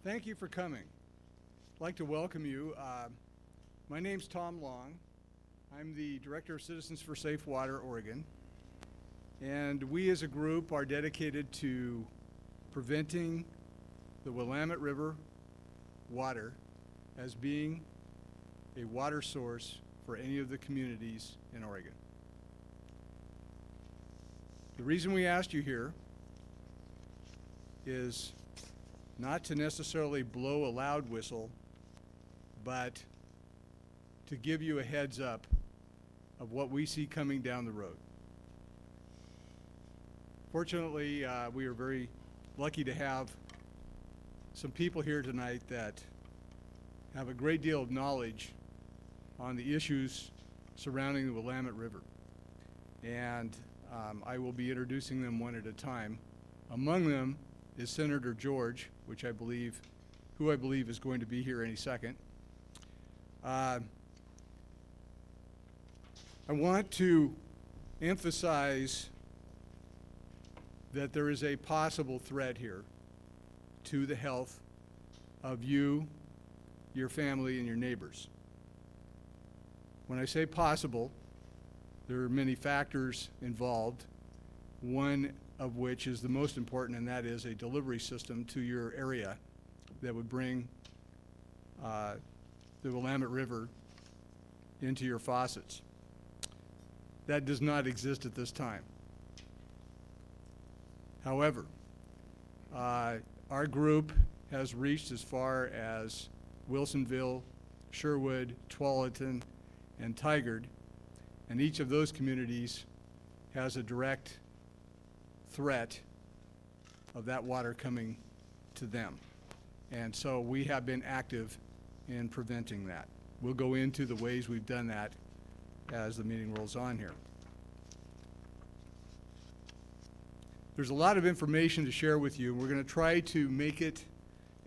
Thank you for coming. I'd like to welcome you. My name's Tom Long. I'm the Director of Citizens for Safe Water, Oregon. And we as a group are dedicated to preventing the Willamette River water as being a water source for any of the communities in Oregon. The reason we asked you here is not to necessarily blow a loud whistle, but to give you a heads up of what we see coming down the road. Fortunately, we are very lucky to have some people here tonight that have a great deal of knowledge on the issues surrounding the Willamette River. And I will be introducing them one at a time. Among them is Senator George, who I believe is going to be here any second. I want to emphasize that there is a possible threat here to the health of you, your family, and your neighbors. When I say possible, there are many factors involved, one of which is the most important, and that is a delivery system to your area that would bring the Willamette River into your faucets. That does not exist at this time. However, our group has reached as far as Wilsonville, Sherwood, Tualatin, and Tigard, and each of those communities has a direct threat of that water coming to them. And so we have been active in preventing that. We'll go into the ways we've done that as the meeting rolls on here. There's a lot of information to share with you, and we're going to try to make it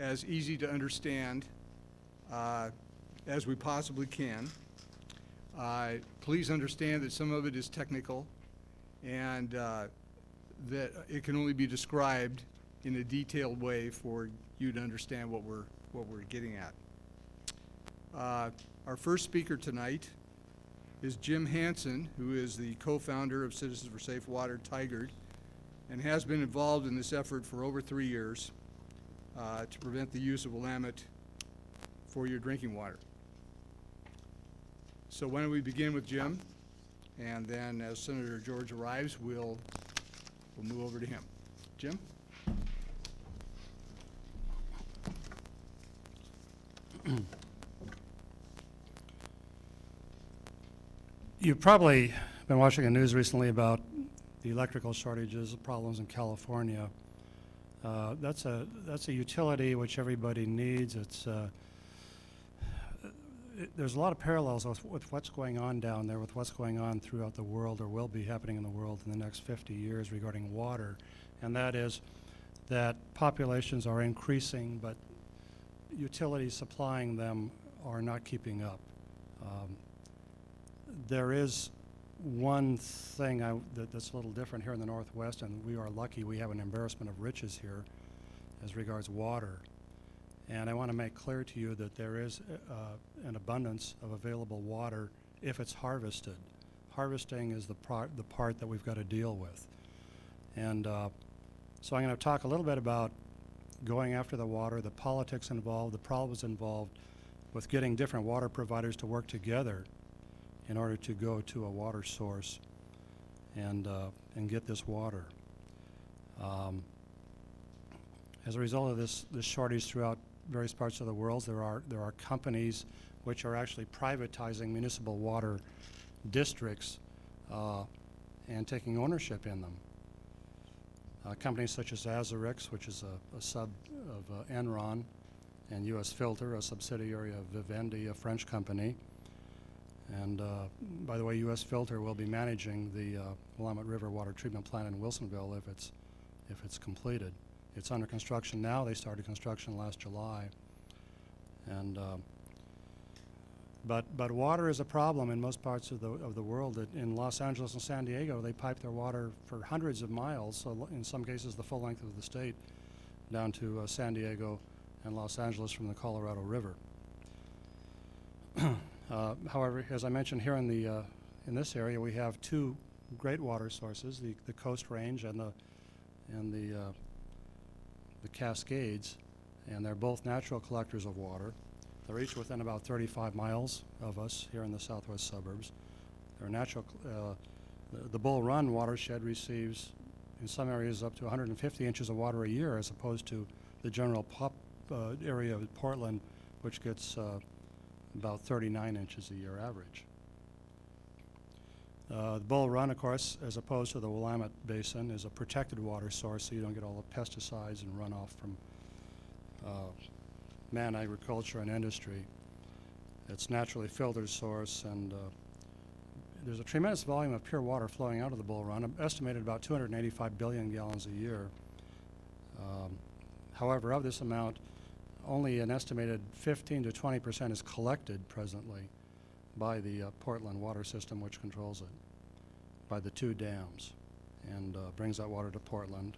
as easy to understand as we possibly can. Please understand that some of it is technical, and that it can only be described in a detailed way for you to understand what we're getting at. Our first speaker tonight is Jim Hansen, who is the co-founder of Citizens for Safe Water, Tigard, and has been involved in this effort for over 3 years to prevent the use of Willamette for your drinking water. So why don't we begin with Jim, and then as Senator George arrives, we'll move over to him. Jim? You've probably been watching the news recently about the electrical shortages, problems in California. That's a utility which everybody needs. There's a lot of parallels with what's going on down there, with what's going on throughout the world, or will be happening in the world in the next 50 years regarding water. And that is that populations are increasing, but utilities supplying them are not keeping up. There is one thing that's a little different here in the Northwest, and we are lucky we have an embarrassment of riches here as regards water. And I want to make clear to you that there is an abundance of available water if it's harvested. Harvesting is the part that we've got to deal with. And so I'm going to talk a little bit about going after the water, the politics involved, the problems involved with getting different water providers to work together in order to go to a water source and get this water. As a result of this shortage throughout various parts of the world, there are companies which are actually privatizing municipal water districts and taking ownership in them. Companies such as Azurix, which is a sub of Enron, and US Filter, a subsidiary of Vivendi, a French company. And by the way, US Filter will be managing the Willamette River water treatment plant in Wilsonville if it's completed. It's under construction now. They started construction last July. And but water is a problem in most parts of the world. In Los Angeles and San Diego, they pipe their water for hundreds of miles, so in some cases the full length of the state, down to San Diego and Los Angeles from the Colorado River. However, as I mentioned here in this area, we have two great water sources, the Coast Range and the Cascades, and they're both natural collectors of water. They're each within about 35 miles of us here in the southwest suburbs. They're natural. The Bull Run watershed receives, in some areas, up to 150 inches of water a year, as opposed to the general area of Portland, which gets about 39 inches a year average. The Bull Run, of course, as opposed to the Willamette Basin, is a protected water source, so you don't get all the pesticides and runoff from man agriculture and industry. It's naturally filtered source, and there's a tremendous volume of pure water flowing out of the Bull Run, estimated about 285 billion gallons a year. However, of this amount, only an estimated 15 to 20% is collected presently by the Portland water system, which controls it, by the two dams, and brings that water to Portland,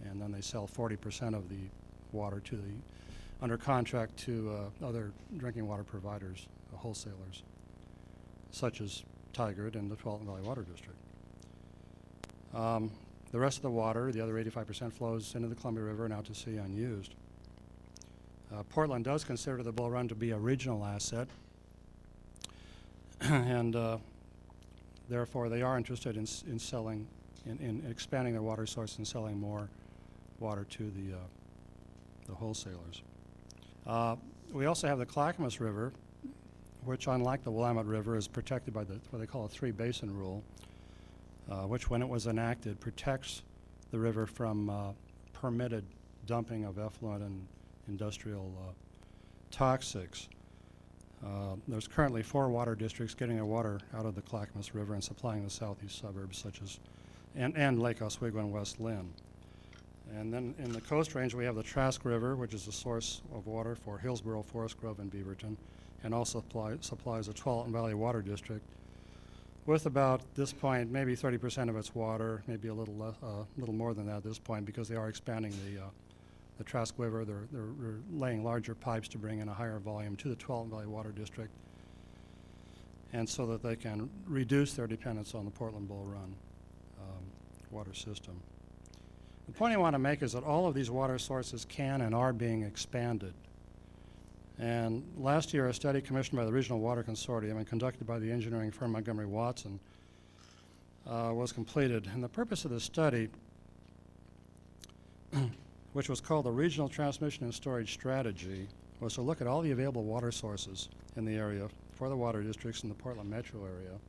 and then they sell 40% of the water to under contract to other drinking water providers, wholesalers, such as Tigard and the Tualatin Valley Water District. The rest of the water, the other 85%, flows into the Columbia River and out to sea unused. Portland does consider the Bull Run to be a regional asset, and therefore they are interested in selling, in expanding their water source and selling more water to the wholesalers. We also have the Clackamas River, which, unlike the Willamette River, is protected by what they call a three-basin rule, which, when it was enacted, protects the river from permitted dumping of effluent and industrial toxics. There's currently 4 water districts getting their water out of the Clackamas River and supplying the southeast suburbs, such as and Lake Oswego and West Lynn. And then in the Coast Range, we have the Trask River, which is a source of water for Hillsborough, Forest Grove, and Beaverton, and also supplies the Tualatin Valley Water District with about this point maybe 30% of its water, maybe a little more than that at this point, because they are expanding the Trask River. They're laying larger pipes to bring in a higher volume to the Tualatin Valley Water District, and so that they can reduce their dependence on the Portland Bull Run water system. The point I want to make is that all of these water sources can and are being expanded. And last year, a study commissioned by the Regional Water Consortium and conducted by the engineering firm Montgomery Watson was completed. And the purpose of the study, which was called the Regional Transmission and Storage Strategy, was to look at all the available water sources in the area for the water districts in the Portland metro area,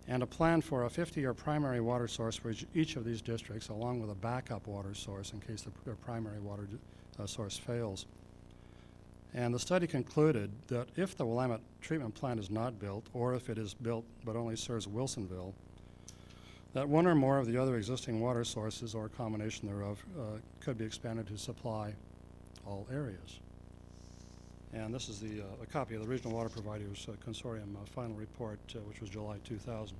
and a plan for a 50-year primary water source for each of these districts, along with a backup water source in case their primary water source fails. And the study concluded that if the Willamette treatment plant is not built, or if it is built but only serves Wilsonville, that one or more of the other existing water sources, or a combination thereof, could be expanded to supply all areas. And this is a copy of the Regional Water Providers Consortium final report, which was July 2000.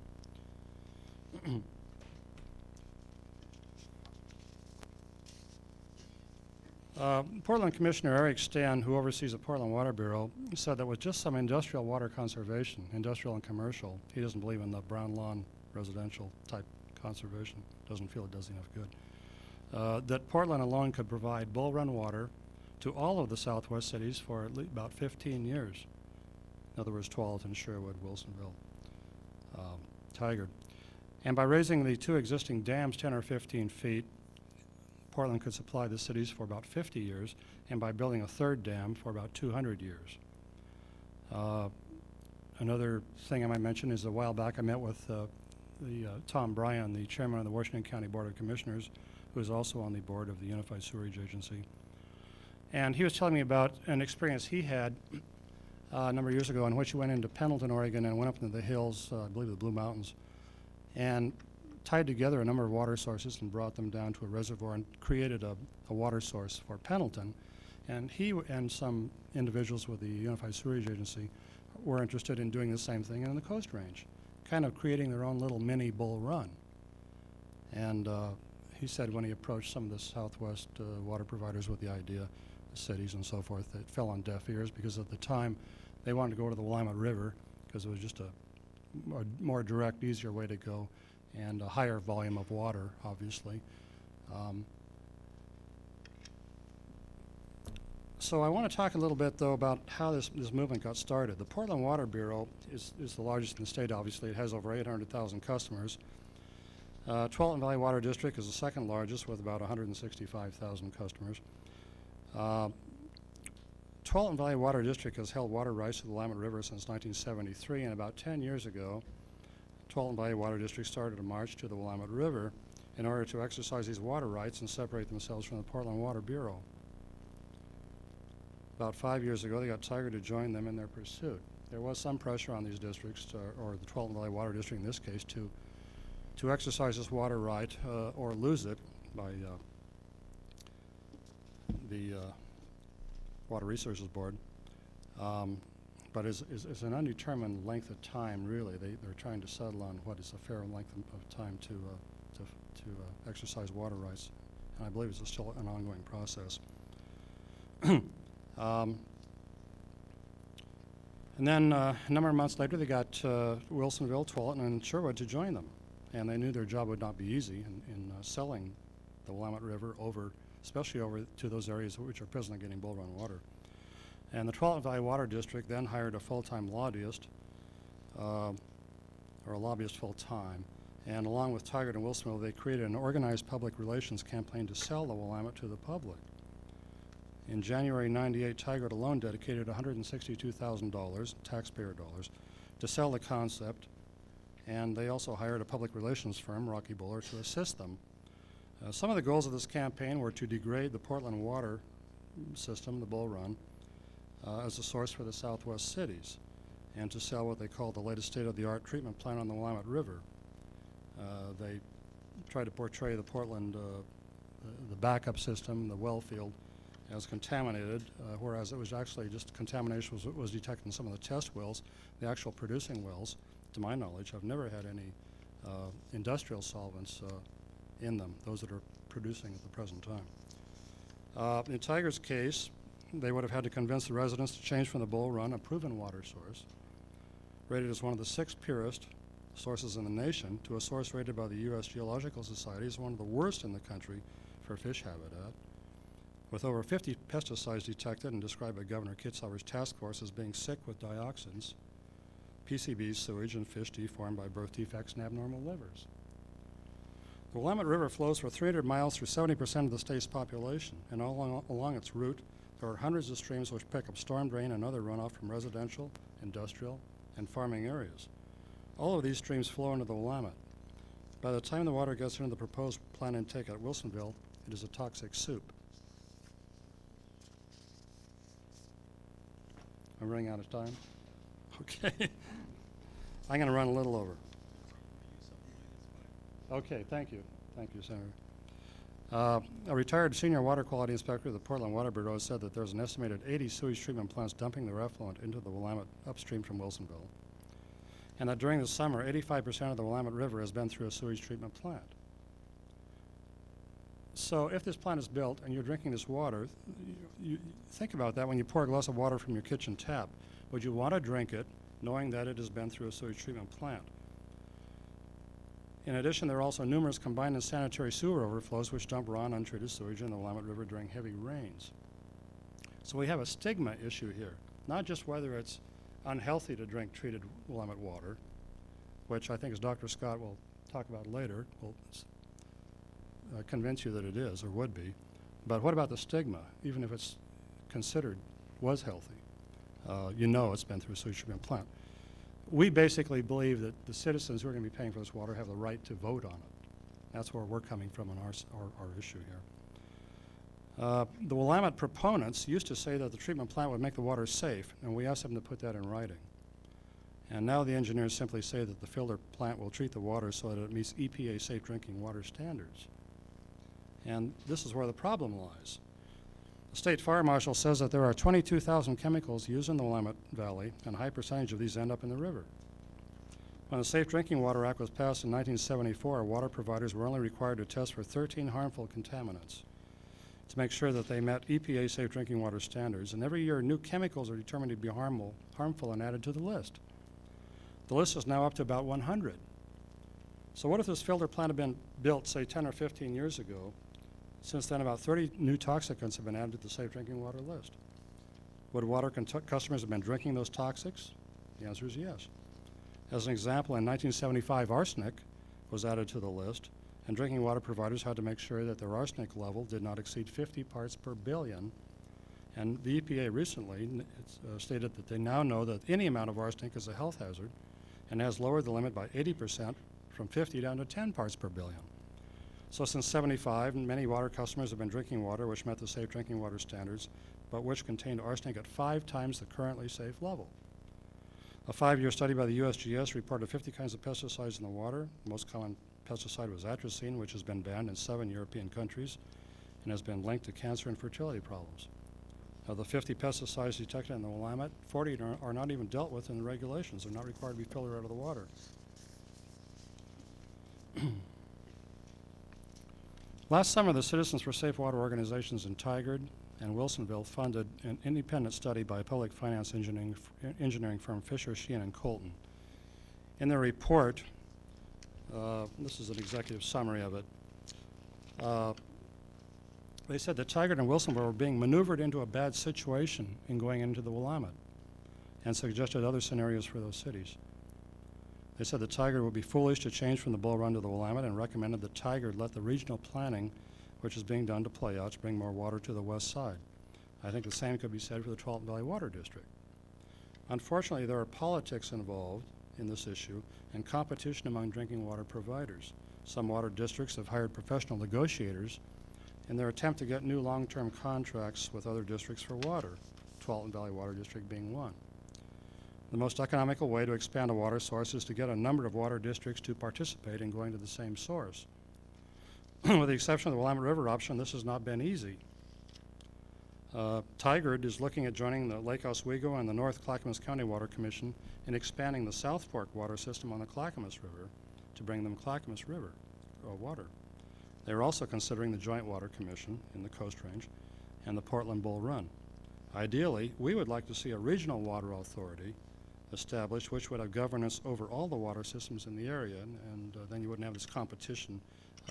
Portland Commissioner Eric Stan, who oversees the Portland Water Bureau, said that with just some industrial water conservation, industrial and commercial, he doesn't believe in the brown lawn residential type conservation, doesn't feel it does enough good, that Portland alone could provide Bull Run water to all of the southwest cities for at least about 15 years. In other words, Tualatin, Sherwood, Wilsonville, Tigard. And by raising the 2 existing dams 10 or 15 feet, Portland could supply the cities for about 50 years, and by building a 3rd dam for about 200 years. Another thing I might mention is a while back I met with Tom Bryan, the chairman of the Washington County Board of Commissioners, who is also on the board of the Unified Sewerage Agency. And he was telling me about an experience he had a number of years ago in which he went into Pendleton, Oregon, and went up into the hills, I believe the Blue Mountains, and tied together a number of water sources and brought them down to a reservoir and created a water source for Pendleton. And he and some individuals with the Unified Sewerage Agency were interested in doing the same thing in the Coast Range, kind of creating their own little mini Bull Run. And he said when he approached some of the Southwest water providers with the idea, cities and so forth that fell on deaf ears because at the time they wanted to go to the Willamette River because it was just a more direct, easier way to go and a higher volume of water, obviously. So I want to talk a little bit, though, about how this movement got started. The Portland Water Bureau is the largest in the state, obviously. It has over 800,000 customers. Tualatin Valley Water District is the second largest with about 165,000 customers. Tualatin Valley Water District has held water rights to the Willamette River since 1973, and about 10 years ago, Tualatin Valley Water District started a march to the Willamette River in order to exercise these water rights and separate themselves from the Portland Water Bureau. About 5 years ago, they got Tiger to join them in their pursuit. There was some pressure on these districts, or the Tualatin Valley Water District in this case, to exercise this water right or lose it by the Water Resources Board. But it's an undetermined length of time, really. They're trying to settle on what is a fair length of time to exercise water rights. And I believe it's still an ongoing process. And then a number of months later, they got Wilsonville, Tualatin, and Sherwood to join them. And they knew their job would not be easy in selling the Willamette River over, especially over to those areas which are presently getting bull run water. And the Tualatin Valley Water District then hired a full-time lobbyist, or a lobbyist full-time. And along with Tigard and Wilsonville, they created an organized public relations campaign to sell the Willamette to the public. In January '98, Tigard alone dedicated $162,000, taxpayer dollars, to sell the concept, and they also hired a public relations firm, Rocky Buller, to assist them. Some of the goals of this campaign were to degrade the Portland water system, the Bull Run, as a source for the Southwest cities, and to sell what they called the latest state-of-the-art treatment plant on the Willamette River. They tried to portray the Portland, the backup system, the well field, as contaminated, whereas it was actually just contamination was detected in some of the test wells. The actual producing wells, to my knowledge, have never had any industrial solvents in them, those that are producing at the present time. In Tiger's case, they would have had to convince the residents to change from the Bull Run, a proven water source, rated as one of the 6 purest sources in the nation, to a source rated by the U.S. Geological Society as one of the worst in the country for fish habitat, with over 50 pesticides detected and described by Governor Kitzhaber's task force as being sick with dioxins, PCBs, sewage, and fish deformed by birth defects and abnormal livers. The Willamette River flows for 300 miles through 70% of the state's population, and all along its route, there are hundreds of streams which pick up storm drain and other runoff from residential, industrial, and farming areas. All of these streams flow into the Willamette. By the time the water gets into the proposed plant intake at Wilsonville, it is a toxic soup. I'm running out of time? Okay. I'm going to run a little over. Okay, thank you. Thank you, Senator. A retired senior water quality inspector of the Portland Water Bureau said that there's an estimated 80 sewage treatment plants dumping their effluent into the Willamette upstream from Wilsonville, and that during the summer, 85% of the Willamette River has been through a sewage treatment plant. So if this plant is built and you're drinking this water, you think about that when you pour a glass of water from your kitchen tap. Would you want to drink it knowing that it has been through a sewage treatment plant? In addition, there are also numerous combined and sanitary sewer overflows which dump raw and untreated sewage in the Willamette River during heavy rains. So we have a stigma issue here, not just whether it's unhealthy to drink treated Willamette water, which I think, as Dr. Scott will talk about later, will convince you that it is or would be. But what about the stigma? Even if it's considered was healthy, you know it's been through a sewage treatment plant. We basically believe that the citizens who are going to be paying for this water have the right to vote on it. That's where we're coming from on our issue here. The Willamette proponents used to say that the treatment plant would make the water safe, and we asked them to put that in writing. And now the engineers simply say that the filter plant will treat the water so that it meets EPA safe drinking water standards. And this is where the problem lies. The State Fire Marshal says that there are 22,000 chemicals used in the Willamette Valley, and a high percentage of these end up in the river. When the Safe Drinking Water Act was passed in 1974, water providers were only required to test for 13 harmful contaminants. It's to make sure that they met EPA safe drinking water standards, and every year new chemicals are determined to be harmful and added to the list. The list is now up to about 100. So what if this filter plant had been built, say, 10 or 15 years ago? Since then, about 30 new toxicants have been added to the safe drinking water list. Would water customers have been drinking those toxics? The answer is yes. As an example, in 1975, arsenic was added to the list, and drinking water providers had to make sure that their arsenic level did not exceed 50 parts per billion. And the EPA recently stated that they now know that any amount of arsenic is a health hazard and has lowered the limit by 80% from 50 down to 10 parts per billion. So since 75, many water customers have been drinking water which met the safe drinking water standards, but which contained arsenic at 5 times the currently safe level. A 5-year study by the USGS reported 50 kinds of pesticides in the water. The most common pesticide was atrazine, which has been banned in 7 European countries and has been linked to cancer and fertility problems. Of the 50 pesticides detected in the Willamette, 40 are not even dealt with in the regulations. They're not required to be filtered out of the water. Last summer, the Citizens for Safe Water organizations in Tigard and Wilsonville funded an independent study by public finance engineering firm Fisher, Sheehan, and Colton. In their report, this is an executive summary of it, they said that Tigard and Wilsonville were being maneuvered into a bad situation in going into the Willamette and suggested other scenarios for those cities. They said that Tigard would be foolish to change from the Bull Run to the Willamette and recommended that Tigard let the regional planning, which is being done to play out, to bring more water to the west side. I think the same could be said for the Tualatin Valley Water District. Unfortunately, there are politics involved in this issue and competition among drinking water providers. Some water districts have hired professional negotiators in their attempt to get new long-term contracts with other districts for water, Tualatin Valley Water District being one. The most economical way to expand a water source is to get a number of water districts to participate in going to the same source. With the exception of the Willamette River option, this has not been easy. Tigard is looking at joining the Lake Oswego and the North Clackamas County Water Commission in expanding the South Fork water system on the Clackamas River to bring them Clackamas River water. They are also considering the Joint Water Commission in the Coast Range and the Portland Bull Run. Ideally, we would like to see a regional water authority established which would have governance over all the water systems in the area, and then you wouldn't have this competition.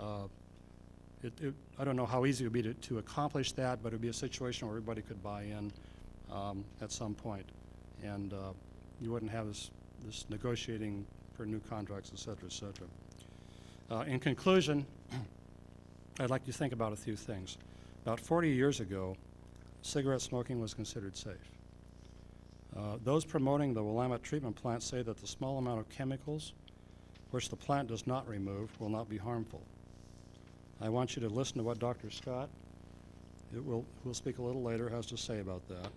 I don't know how easy it would be to accomplish that, but it would be a situation where everybody could buy in at some point, and you wouldn't have this negotiating for new contracts, et cetera, et cetera. In conclusion, I'd like you to think about a few things. About 40 years ago, cigarette smoking was considered safe. Those promoting the Willamette treatment plant say that the small amount of chemicals which the plant does not remove will not be harmful. I want you to listen to what Dr. Scott, who'll speak a little later, has to say about that.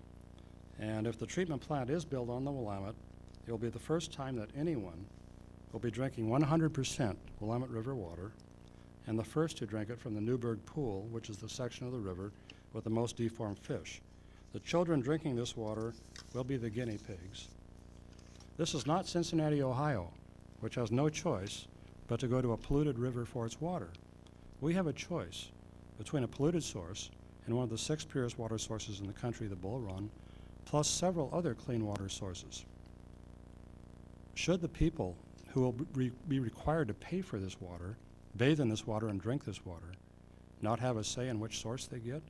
And if the treatment plant is built on the Willamette, it will be the first time that anyone will be drinking 100% Willamette River water, and the first to drink it from the Newburgh Pool, which is the section of the river with the most deformed fish. The children drinking this water will be the guinea pigs. This is not Cincinnati, Ohio, which has no choice but to go to a polluted river for its water. We have a choice between a polluted source and one of the 6 purest water sources in the country, the Bull Run, plus several other clean water sources. Should the people who will be required to pay for this water, bathe in this water and drink this water, not have a say in which source they get?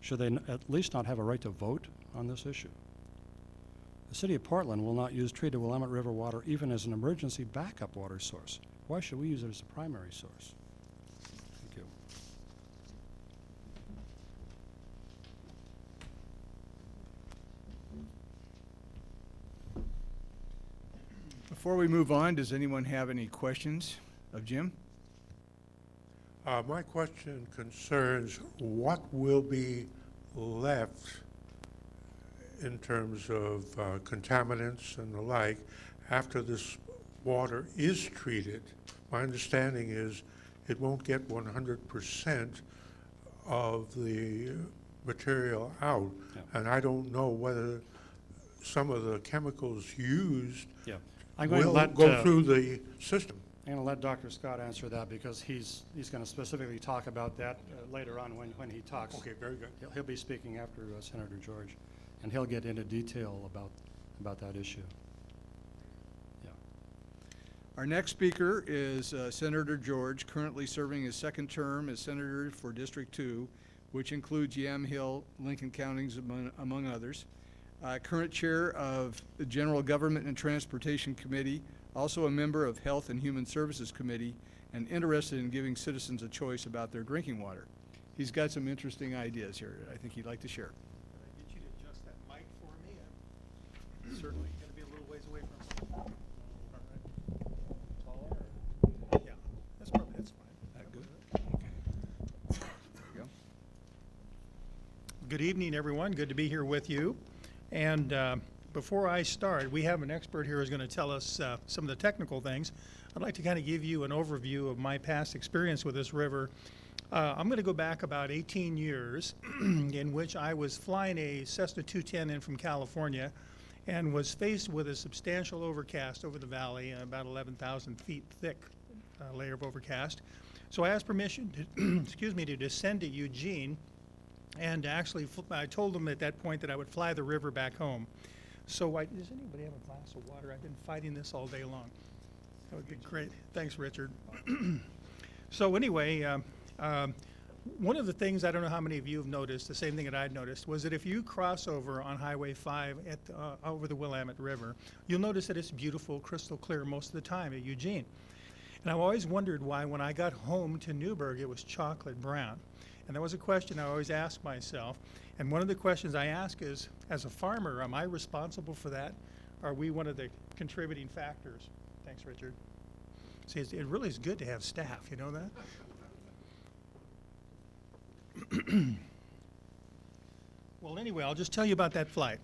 Should they at least not have a right to vote on this issue? The City of Portland will not use treated Willamette River water even as an emergency backup water source. Why should we use it as a primary source? Thank you. Before we move on, does anyone have any questions of Jim? My question concerns what will be left in terms of contaminants and the like after this water is treated. My understanding is it won't get 100% of the material out, and I don't know whether some of the chemicals used I'm going to will let go through the system. I'm going to let Dr. Scott answer that because he's going to specifically talk about that later on when he talks. Okay, very good. He'll be speaking after Senator George, and he'll get into detail about that issue. Yeah. Our next speaker is Senator George, currently serving his second term as Senator for District 2, which includes Yam Hill, Lincoln Counties, among others. Current chair of the General Government and Transportation Committee, also a member of Health and Human Services Committee, and interested in giving citizens a choice about their drinking water. He's got some interesting ideas here I think he'd like to share. Can I get you to adjust that mic for me? Certainly. I'm gonna be a little ways away from. All right. Taller? Yeah, that's fine. That good? Okay. There you go. Good evening, everyone. Good to be here with you. And before I start, we have an expert here who's going to tell us some of the technical things. I'd like to kind of give you an overview of my past experience with this river. I'm going to go back about 18 years in which I was flying a Cessna 210 in from California and was faced with a substantial overcast over the valley, about 11,000 feet thick layer of overcast. So I asked permission to, to descend to Eugene. And actually, I told them at that point that I would fly the river back home. So does anybody have a glass of water? I've been fighting this all day long. That would be great. Thanks, Richard. So anyway, one of the things, I don't know how many of you have noticed, the same thing that I'd noticed, was that if you cross over on Highway 5 over the Willamette River, you'll notice that it's beautiful, crystal clear most of the time at Eugene. And I've always wondered why when I got home to Newburgh, it was chocolate brown. And that was a question I always asked myself. And one of the questions I ask is, as a farmer, am I responsible for that? Are we one of the contributing factors? Thanks, Richard. See, it really is good to have staff, you know that? Well, anyway, I'll just tell you about that flight.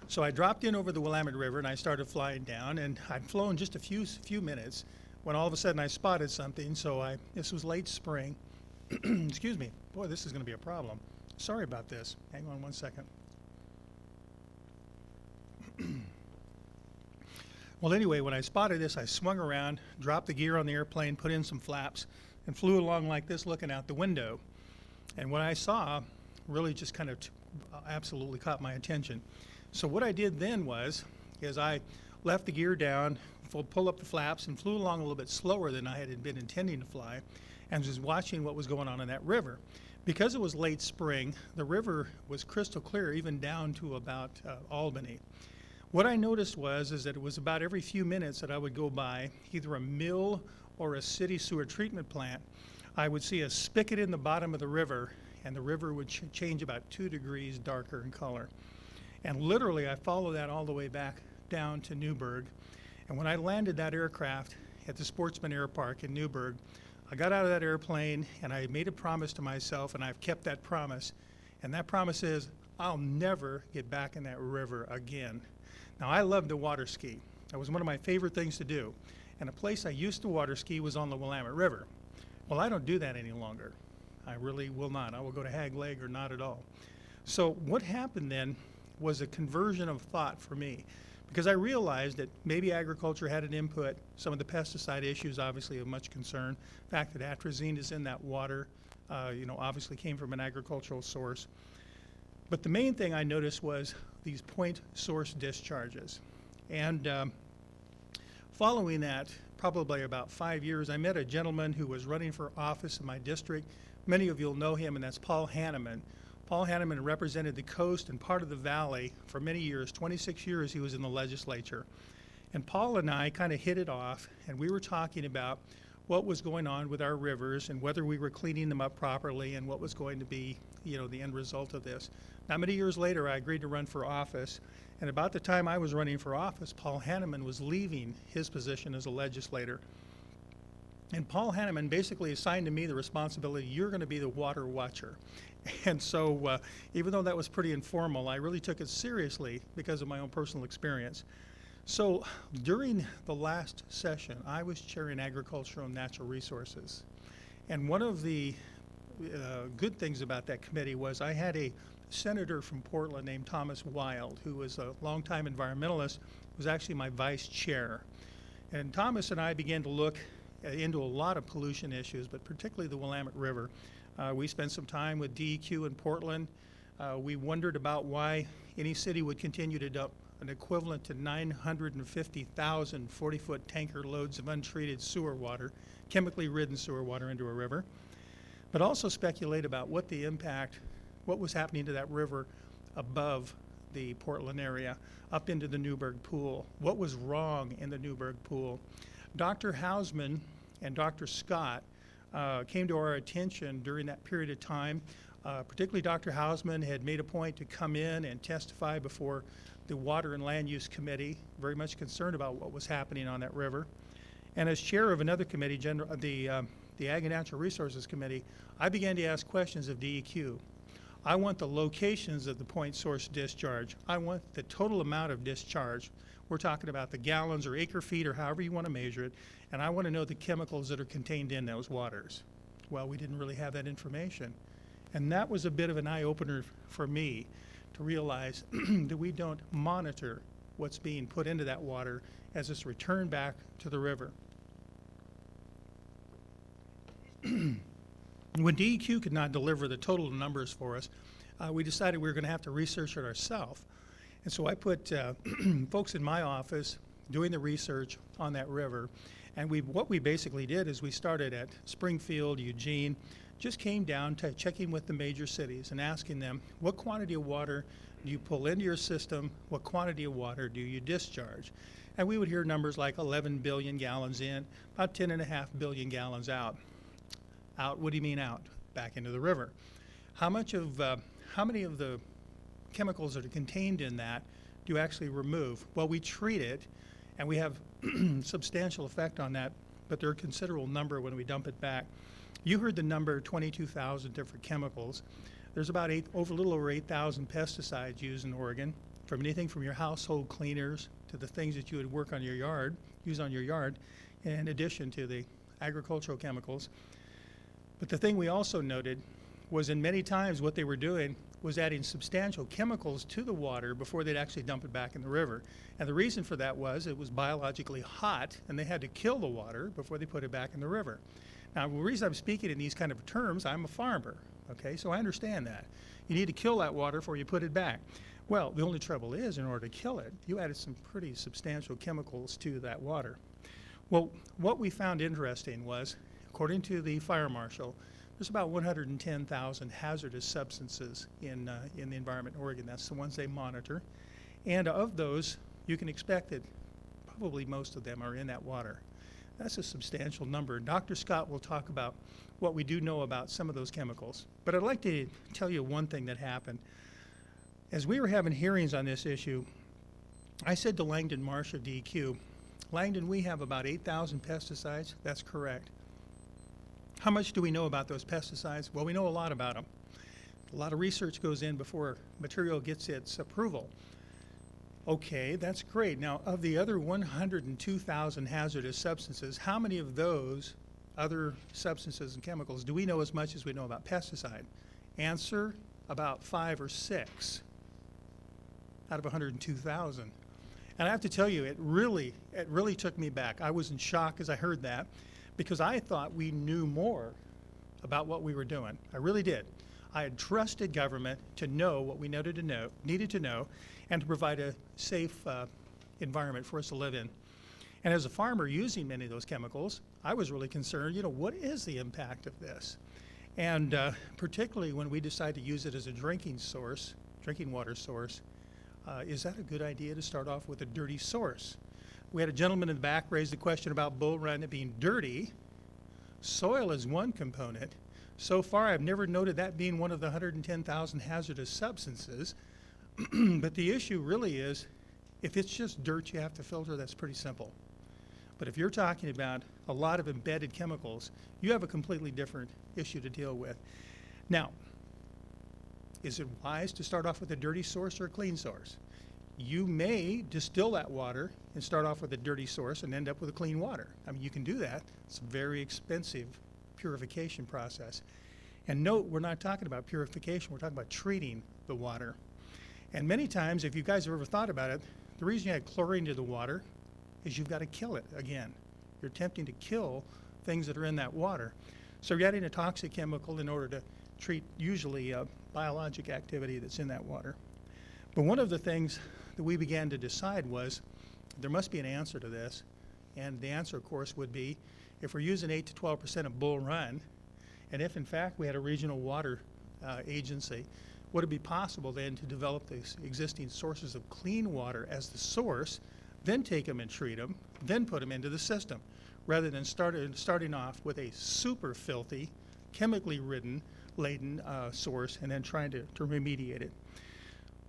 So I dropped in over the Willamette River and I started flying down, and I'd flown just a few minutes when all of a sudden I spotted something. So this was late spring. Excuse me. Boy, this is going to be a problem. Sorry about this. Hang on one second. Well, anyway, when I spotted this, I swung around, dropped the gear on the airplane, put in some flaps, and flew along like this looking out the window. And what I saw really just kind of absolutely caught my attention. So what I did then is I left the gear down, pulled up the flaps, and flew along a little bit slower than I had been intending to fly, and was watching what was going on in that river. Because it was late spring, the river was crystal clear even down to about Albany. What I noticed is that it was about every few minutes that I would go by either a mill or a city sewer treatment plant, I would see a spigot in the bottom of the river, and the river would change about 2 degrees darker in color. And literally, I followed that all the way back down to Newburgh. And when I landed that aircraft at the Sportsman Air Park in Newburgh, I got out of that airplane and I made a promise to myself, and I've kept that promise. And that promise is I'll never get back in that river again. Now, I love to water ski. That was one of my favorite things to do. And a place I used to water ski was on the Willamette River. Well, I don't do that any longer. I really will not. I will go to Hag Lake or not at all. So what happened then was a conversion of thought for me, because I realized that maybe agriculture had an input. Some of the pesticide issues obviously of much concern. The fact that atrazine is in that water, obviously came from an agricultural source. But the main thing I noticed was these point source discharges. And following that, probably about 5 years, I met a gentleman who was running for office in my district. Many of you will know him, and that's Paul Hanneman. Paul Hanneman represented the coast and part of the valley for many years. 26 years he was in the legislature. And Paul and I kind of hit it off, and we were talking about what was going on with our rivers and whether we were cleaning them up properly and what was going to be, the end result of this. Not many years later, I agreed to run for office, and about the time I was running for office, Paul Hanneman was leaving his position as a legislator. And Paul Hanneman basically assigned to me the responsibility, you're going to be the water watcher. And so even though that was pretty informal, I really took it seriously because of my own personal experience. So during the last session, I was chairing Agricultural and Natural Resources. And one of the good things about that committee was I had a senator from Portland named Thomas Wild, who was a longtime environmentalist, was actually my vice chair. And Thomas and I began to look into a lot of pollution issues, but particularly the Willamette River. We spent some time with DEQ in Portland. We wondered about why any city would continue to dump an equivalent to 950,000 40-foot tanker loads of untreated sewer water, chemically ridden sewer water into a river, but also speculate about what the impact, what was happening to that river above the Portland area, up into the Newburgh Pool. What was wrong in the Newburgh Pool? Dr. Hausman and Dr. Scott came to our attention during that period of time. Particularly Dr. Hausman had made a point to come in and testify before the Water and Land Use Committee, very much concerned about what was happening on that river. And as chair of another committee, the Ag and Natural Resources Committee, I began to ask questions of DEQ. I want the locations of the point source discharge. I want the total amount of discharge. We're talking about the gallons or acre feet or however you want to measure it. And I want to know the chemicals that are contained in those waters. Well, we didn't really have that information. And that was a bit of an eye-opener for me to realize that we don't monitor what's being put into that water as it's returned back to the river. When DEQ could not deliver the total numbers for us, we decided we were going to have to research it ourselves. And so I put folks in my office doing the research on that river. And what we basically did is we started at Springfield, Eugene, just came down to checking with the major cities and asking them, what quantity of water do you pull into your system? What quantity of water do you discharge? And we would hear numbers like 11 billion gallons in, about 10.5 billion gallons out. Out, what do you mean out? Back into the river. How many of the chemicals that are contained in that do you actually remove? Well, we treat it, and we have substantial effect on that, but they're a considerable number when we dump it back. You heard the number 22,000 different chemicals. There's about a little over 8,000 pesticides used in Oregon, from anything from your household cleaners to the things that you would use on your yard, in addition to the agricultural chemicals. But the thing we also noted was in many times what they were doing was adding substantial chemicals to the water before they'd actually dump it back in the river. And the reason for that was it was biologically hot, and they had to kill the water before they put it back in the river. Now, the reason I'm speaking in these kind of terms, I'm a farmer, okay? So I understand that. You need to kill that water before you put it back. Well, the only trouble is, in order to kill it, you added some pretty substantial chemicals to that water. Well, what we found interesting was, according to the fire marshal, there's about 110,000 hazardous substances in the environment in Oregon. That's the ones they monitor. And of those, you can expect that probably most of them are in that water. That's a substantial number. Dr. Scott will talk about what we do know about some of those chemicals. But I'd like to tell you one thing that happened. As we were having hearings on this issue, I said to Langdon Marsh of DEQ, Langdon, we have about 8,000 pesticides. That's correct. How much do we know about those pesticides? Well, we know a lot about them. A lot of research goes in before material gets its approval. Okay, that's great. Now, of the other 102,000 hazardous substances, how many of those other substances and chemicals do we know as much as we know about pesticide? Answer, about 5 or 6 out of 102,000. And I have to tell you, it really took me back. I was in shock as I heard that, because I thought we knew more about what we were doing. I really did. I had trusted government to know what we needed to know, and to provide a safe environment for us to live in. And as a farmer using many of those chemicals, I was really concerned, what is the impact of this? And particularly when we decide to use it as a drinking water source, is that a good idea to start off with a dirty source? We had a gentleman in the back raise the question about Bull Run being dirty. Soil is one component. So far, I've never noted that being one of the 110,000 hazardous substances. But the issue really is, if it's just dirt you have to filter, that's pretty simple. But if you're talking about a lot of embedded chemicals, you have a completely different issue to deal with. Now, is it wise to start off with a dirty source or a clean source? You may distill that water and start off with a dirty source and end up with a clean water. I mean, you can do that. It's a very expensive purification process. And note, we're not talking about purification, we're talking about treating the water. And many times, if you guys have ever thought about it, the reason you add chlorine to the water is you've got to kill it again. You're attempting to kill things that are in that water. So you're adding a toxic chemical in order to treat usually biologic activity that's in that water. But one of the things that we began to decide was there must be an answer to this. And the answer, of course, would be if we're using 8 to 12% of Bull Run, and if in fact we had a regional water agency, would it be possible then to develop these existing sources of clean water as the source, then take them and treat them, then put them into the system, rather than starting off with a super filthy, chemically laden source and then trying to remediate it.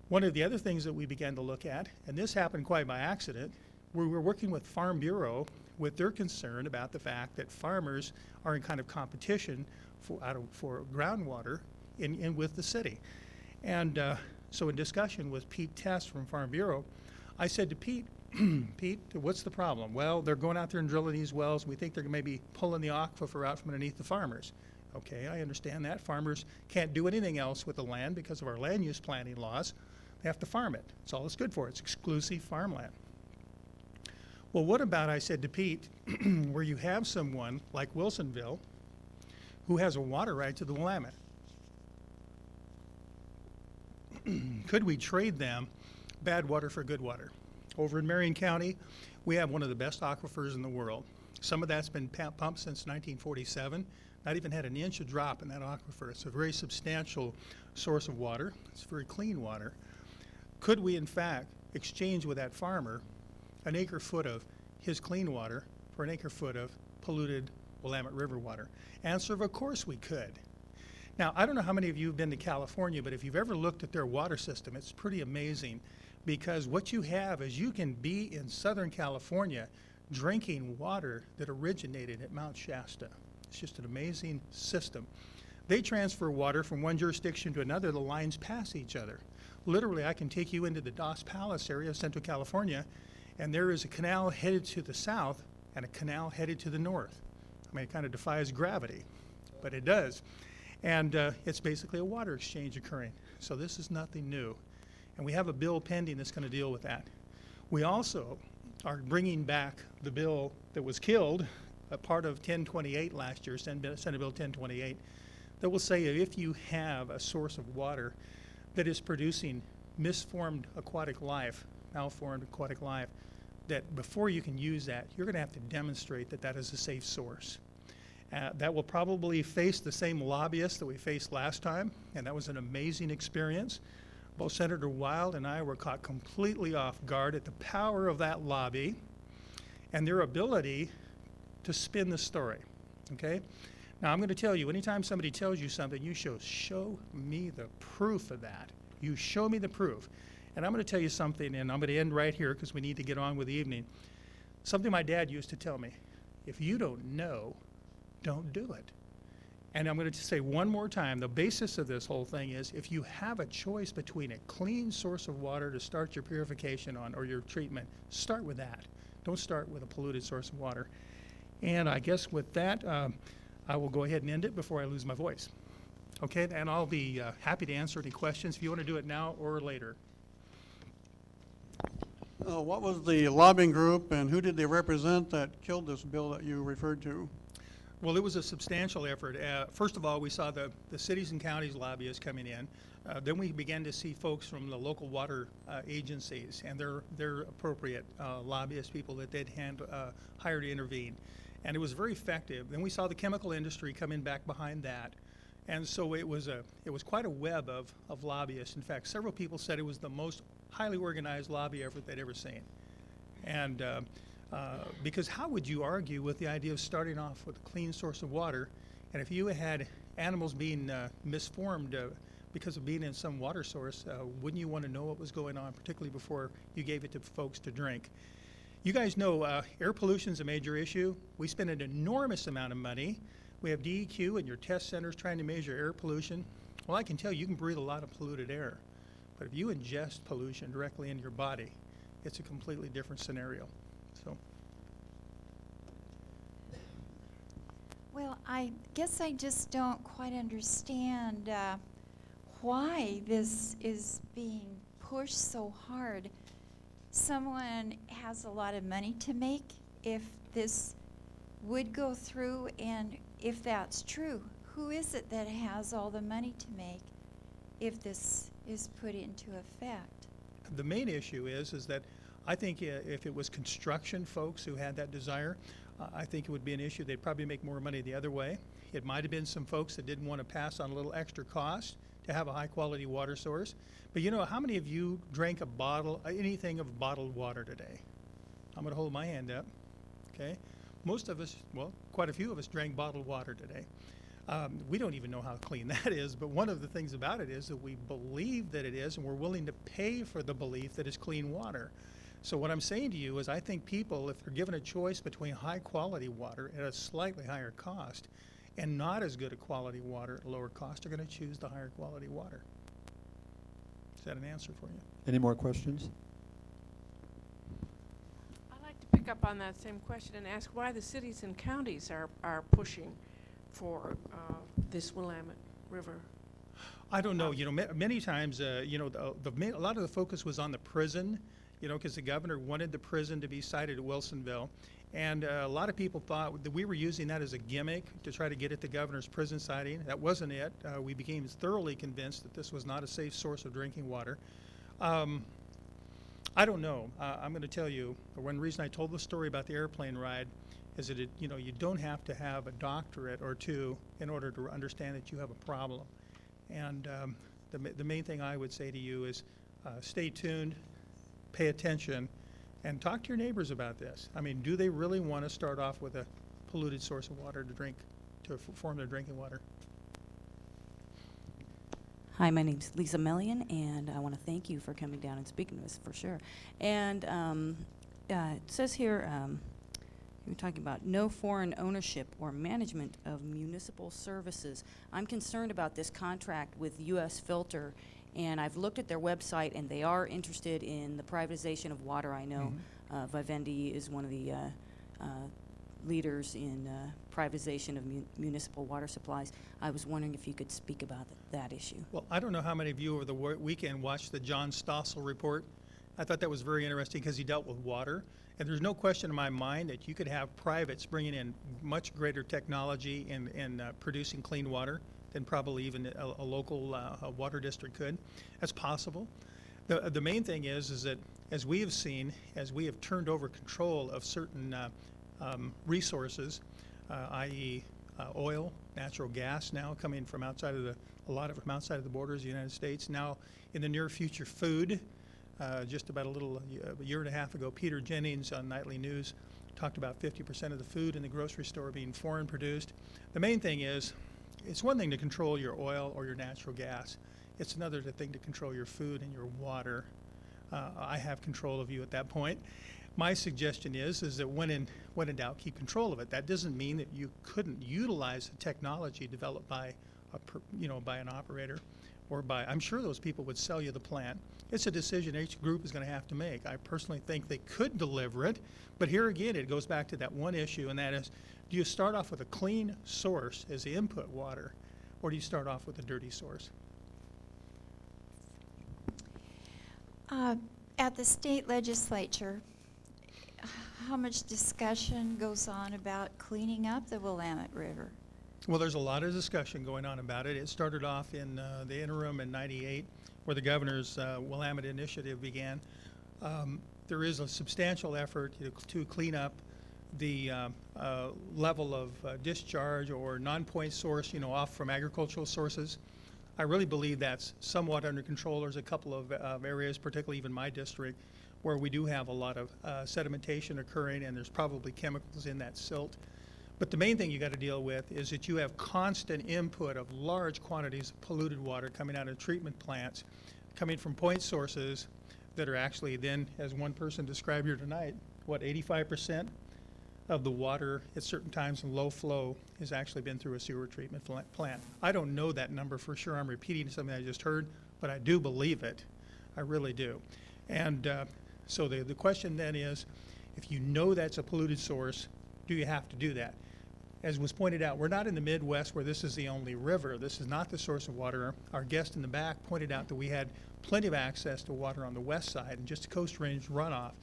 One of the other things that we began to look at, and this happened quite by accident, we were working with Farm Bureau with their concern about the fact that farmers are in kind of competition for groundwater with the city. And so in discussion with Pete Test from Farm Bureau, I said to Pete, Pete, what's the problem? Well, they're going out there and drilling these wells. We think they're maybe pulling the aquifer out from underneath the farmers. Okay, I understand that. Farmers can't do anything else with the land because of our land use planning laws. They have to farm it. It's all it's good for. It's exclusive farmland. Well, what about, I said to Pete, where you have someone like Wilsonville who has a water right to the Willamette? Could we trade them bad water for good water? Over in Marion County, we have one of the best aquifers in the world. Some of that's been pumped since 1947. Not even had an inch of drop in that aquifer. It's a very substantial source of water. It's very clean water. Could we, in fact, exchange with that farmer an acre foot of his clean water for an acre foot of polluted Willamette River water? Answer of course we could. Now, I don't know how many of you have been to California, but if you've ever looked at their water system, it's pretty amazing, because what you have is you can be in Southern California drinking water that originated at Mount Shasta. It's just an amazing system. They transfer water from one jurisdiction to another. The lines pass each other. Literally, I can take you into the Dos Palace area of Central California, and there is a canal headed to the south and a canal headed to the north. I mean, it kind of defies gravity, but it does. And it's basically a water exchange occurring. So this is nothing new. And we have a bill pending that's going to deal with that. We also are bringing back the bill that was killed, a part of 1028 last year, Senate Bill 1028, that will say if you have a source of water that is producing misformed aquatic life, malformed aquatic life, that before you can use that, you're going to have to demonstrate that that is a safe source. That will probably face the same lobbyists that we faced last time, and that was an amazing experience. Both Senator Wild and I were caught completely off guard at the power of that lobby and their ability to spin the story, okay? Now, I'm going to tell you, anytime somebody tells you something, you show me the proof of that. You show me the proof. And I'm going to tell you something, and I'm going to end right here because we need to get on with the evening. Something my dad used to tell me, if you don't know, don't do it. And I'm going to say one more time, the basis of this whole thing is if you have a choice between a clean source of water to start your purification on or your treatment, start with that. Don't start with a polluted source of water. And I guess with that, I will go ahead and end it before I lose my voice. Okay, and I'll be happy to answer any questions if you want to do it now or later. What was the lobbying group and who did they represent that killed this bill that you referred to? Well, it was a substantial effort. First of all, we saw the cities and counties lobbyists coming in. Then we began to see folks from the local water agencies and their appropriate lobbyist people that they'd hire to intervene. And it was very effective. Then we saw the chemical industry come in back behind that. And so it was quite a web of lobbyists. In fact, several people said it was the most highly organized lobby effort they'd ever seen. And because how would you argue with the idea of starting off with a clean source of water, and if you had animals being misformed because of being in some water source, wouldn't you want to know what was going on, particularly before you gave it to folks to drink? You guys know air pollution is a major issue. We spend an enormous amount of money. We have DEQ and your test centers trying to measure air pollution. Well, I can tell you can breathe a lot of polluted air, but if you ingest pollution directly into your body, it's a completely different scenario. So. Well, I guess I just don't quite understand why this is being pushed so hard. Someone has a lot of money to make if this would go through, and if that's true, who is it that has all the money to make if this is put into effect? The main issue is that I think if it was construction folks who had that desire, I think it would be an issue. They'd probably make more money the other way. It might have been some folks that didn't want to pass on a little extra cost to have a high quality water source. But you know, how many of you drank a bottle, anything of bottled water today? I'm going to hold my hand up, okay? Most of us, well, quite a few of us drank bottled water today. We don't even know how clean that is, but one of the things about it is that we believe that it is, and we're willing to pay for the belief that it's clean water. So what I'm saying to you is I think people, if they're given a choice between high quality water at a slightly higher cost and not as good a quality water at lower cost, are going to choose the higher quality water. Is that an answer for you? Any more questions? I'd like to pick up on that same question and ask why the cities and counties are pushing for this Willamette River. I don't know. You know, many times, you know, a lot of the focus was on the prison, you know, because the governor wanted the prison to be sited at Wilsonville. And a lot of people thought that we were using that as a gimmick to try to get at the governor's prison siting. That wasn't it. We became thoroughly convinced that this was not a safe source of drinking water. I don't know. I'm going to tell you, the one reason I told the story about the airplane ride is that, you know, you don't have to have a doctorate or two in order to understand that you have a problem. And the main thing I would say to you is stay tuned, pay attention, and talk to your neighbors about this. I mean, do they really want to start off with a polluted source of water to drink, to form their drinking water? Hi, my name's Lisa Mellion, and I want to thank you for coming down and speaking to us for sure. And it says here, you're talking about no foreign ownership or management of municipal services. I'm concerned about this contract with U.S. Filter, and I've looked at their website, and they are interested in the privatization of water. I know Vivendi is one of the leaders in privatization of municipal water supplies. I was wondering if you could speak about that issue. Well, I don't know how many of you over the weekend watched the John Stossel report. I thought that was very interesting because he dealt with water. And there's no question in my mind that you could have privates bringing in much greater technology in producing clean water than probably even a local water district could. That's possible. The main thing is that as we have seen, as we have turned over control of certain resources, i.e. Oil, natural gas now coming from outside of a lot of it from outside of the borders of the United States. Now in the near future, food. Just about a year and a half ago, Peter Jennings on Nightly News talked about 50% of the food in the grocery store being foreign produced. The main thing is, it's one thing to control your oil or your natural gas. It's another thing to control your food and your water. I have control of you at that point. My suggestion is that when in doubt, keep control of it. That doesn't mean that you couldn't utilize the technology developed by by an operator or by, I'm sure those people would sell you the plant. It's a decision each group is going to have to make. I personally think they could deliver it, but here again, it goes back to that one issue, and that is, do you start off with a clean source as the input water, or do you start off with a dirty source? At the state legislature, how much discussion goes on about cleaning up the Willamette River? Well, there's a lot of discussion going on about it. It started off in the interim in '98, where the governor's Willamette initiative began. There is a substantial effort to clean up the level of discharge or non-point source, off from agricultural sources. I really believe that's somewhat under control. There's a couple of areas, particularly even my district, where we do have a lot of sedimentation occurring, and there's probably chemicals in that silt. But the main thing you got to deal with is that you have constant input of large quantities of polluted water coming out of treatment plants, coming from point sources that are actually then, as one person described here tonight, 85% of the water at certain times in low flow has actually been through a sewer treatment plant. I don't know that number for sure. I'm repeating something I just heard, but I do believe it. I really do. And so the question then is, if you know that's a polluted source, do you have to do that? As was pointed out, we're not in the Midwest where this is the only river. This is not the source of water. Our guest in the back pointed out that we had plenty of access to water on the west side and just Coast Range runoff.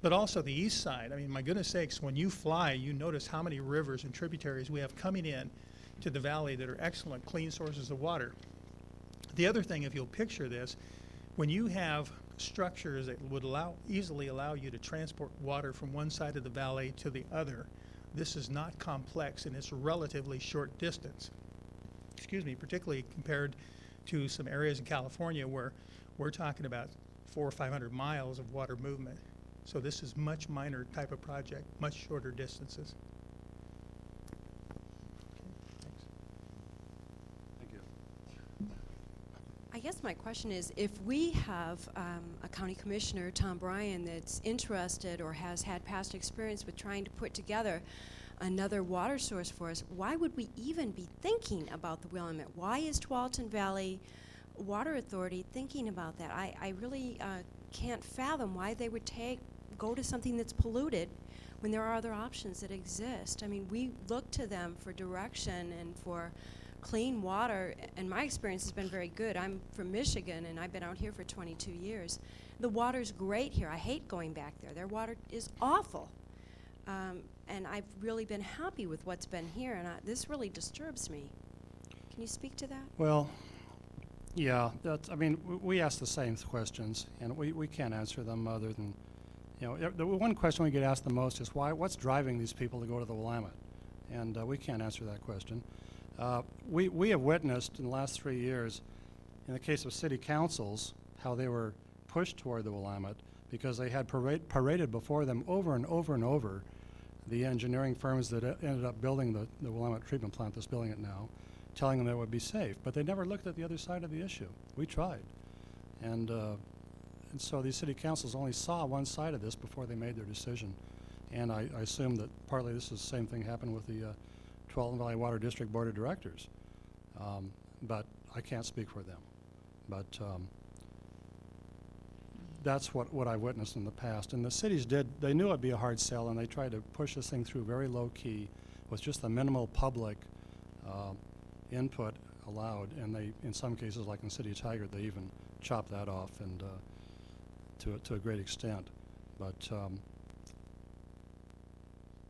but also the east side. I mean, my goodness sakes, when you fly, you notice how many rivers and tributaries we have coming in to the valley that are excellent, clean sources of water. The other thing, if you'll picture this, when you have structures that would easily allow you to transport water from one side of the valley to the other, this is not complex and it's a relatively short distance. Excuse me, particularly compared to some areas in California where we're talking about 400 or 500 miles of water movement. So this is much minor type of project, much shorter distances. Thank you. I guess my question is, if we have a county commissioner, Tom Bryan, that's interested or has had past experience with trying to put together another water source for us, why would we even be thinking about the Willamette? Why is Tualatin Valley Water Authority thinking about that? I really can't fathom why they would go to something that's polluted when there are other options that exist. I mean, we look to them for direction and for clean water, and my experience has been very good. I'm from Michigan, and I've been out here for 22 years. The water's great here. I hate going back there. Their water is awful. And I've really been happy with what's been here, and this really disturbs me. Can you speak to that? Well, yeah, I mean, we ask the same questions, and we can't answer them other than, the one question we get asked the most is what's driving these people to go to the Willamette? And we can't answer that question. We have witnessed in the last 3 years, in the case of city councils, how they were pushed toward the Willamette because they had paraded before them over and over and over the engineering firms that ended up building the Willamette treatment plant that's building it now, telling them that it would be safe. But they never looked at the other side of the issue. We tried. And so these city councils only saw one side of this before they made their decision. And I assume that partly this is the same thing happened with the Tualatin Valley Water District Board of Directors. But I can't speak for them. But that's what I've witnessed in the past. And the cities they knew it'd be a hard sell, and they tried to push this thing through very low key with just the minimal public input allowed. And they, in some cases, like in the city of Tigard, they even chopped that off and to a great extent. But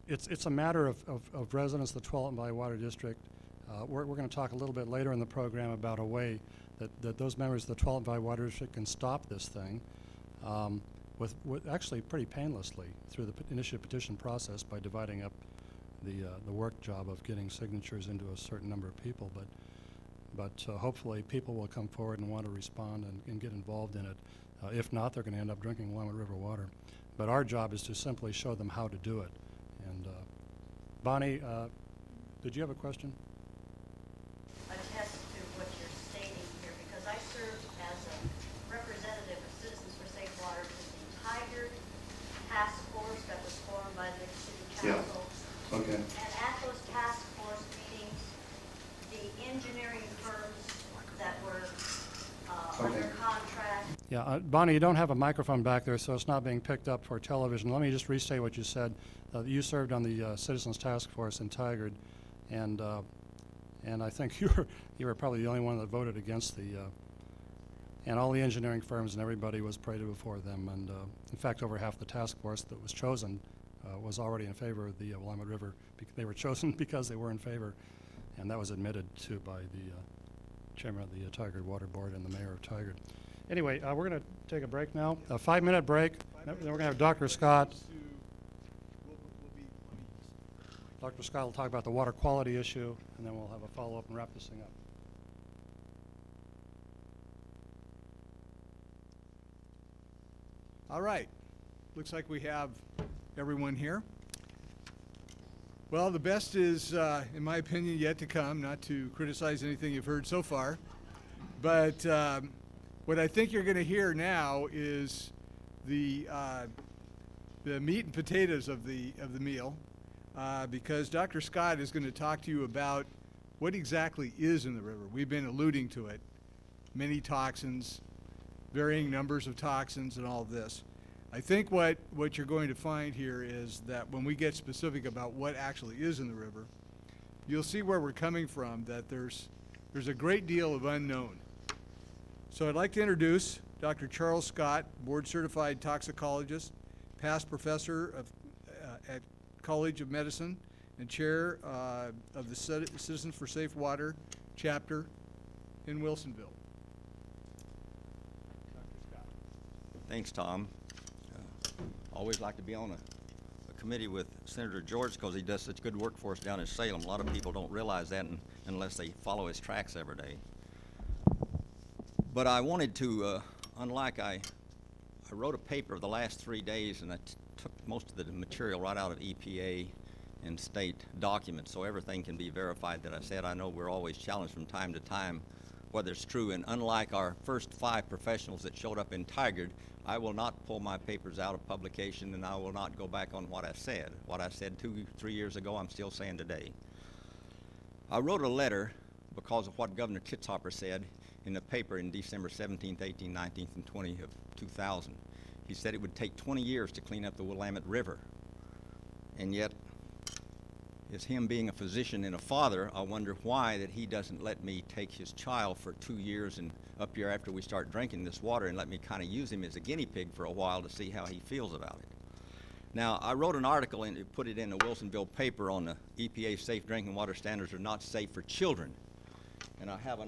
it's a matter of residents of the Tualatin Valley Water District. We're going to talk a little bit later in the program about a way that those members of the Tualatin Valley Water District can stop this thing with actually pretty painlessly through the initiative petition process by dividing up the work job of getting signatures into a certain number of people. But hopefully people will come forward and want to respond and get involved in it. If not, they're going to end up drinking Willamette River water. But our job is to simply show them how to do it. And Bonnie, did you have a question? Attest to what you're stating here, because I served as a representative of Citizens for Safe Water to the Tigard task force that was formed by the city council. Yeah. Okay. And at those task force meetings, the engineering firms that were under contract. Yeah, Bonnie, you don't have a microphone back there, so it's not being picked up for television. Let me just restate what you said. You served on the Citizens Task Force in Tigard, and I think you were probably the only one that voted against and all the engineering firms and everybody was paraded before them. And in fact, over half the task force that was chosen was already in favor of the Willamette River. They were chosen because they were in favor, and that was admitted to by the chairman of the Tigard Water Board and the mayor of Tigard. Anyway, we're going to take a break now, a 5-minute break. Then we're going to have Dr. Scott. Dr. Scott will talk about the water quality issue, and then we'll have a follow-up and wrap this thing up. All right. Looks like we have everyone here. Well, the best is, in my opinion, yet to come, not to criticize anything you've heard so far. But what I think you're going to hear now is the meat and potatoes of the meal, because Dr. Scott is going to talk to you about what exactly is in the river. We've been alluding to it. Many toxins, varying numbers of toxins, and all of this. I think what you're going to find here is that when we get specific about what actually is in the river, you'll see where we're coming from, that there's a great deal of unknown. So I'd like to introduce Dr. Charles Scott, board-certified toxicologist, past professor at College of Medicine and chair of the Citizens for Safe Water chapter in Wilsonville. Thanks, Tom. Always like to be on a committee with Senator George because he does such good work for us down in Salem. A lot of people don't realize that unless they follow his tracks every day. But I wanted to, I wrote a paper the last 3 days, and I took most of the material right out of EPA and state documents, so everything can be verified that I said. I know we're always challenged from time to time whether it's true, and unlike our first 5 professionals that showed up in Tigard, I will not pull my papers out of publication, and I will not go back on what I said. What I said 2-3 years ago, I'm still saying today. I wrote a letter because of what Governor Kitzhaber said in the paper in December 17th, 18th, 19th, and 20th of 2000. He said it would take 20 years to clean up the Willamette River. And yet, as him being a physician and a father, I wonder why that he doesn't let me take his child for 2 years and up here after we start drinking this water and let me kind of use him as a guinea pig for a while to see how he feels about it. Now, I wrote an article and put it in the Wilsonville paper on the EPA safe drinking water standards are not safe for children. And I have a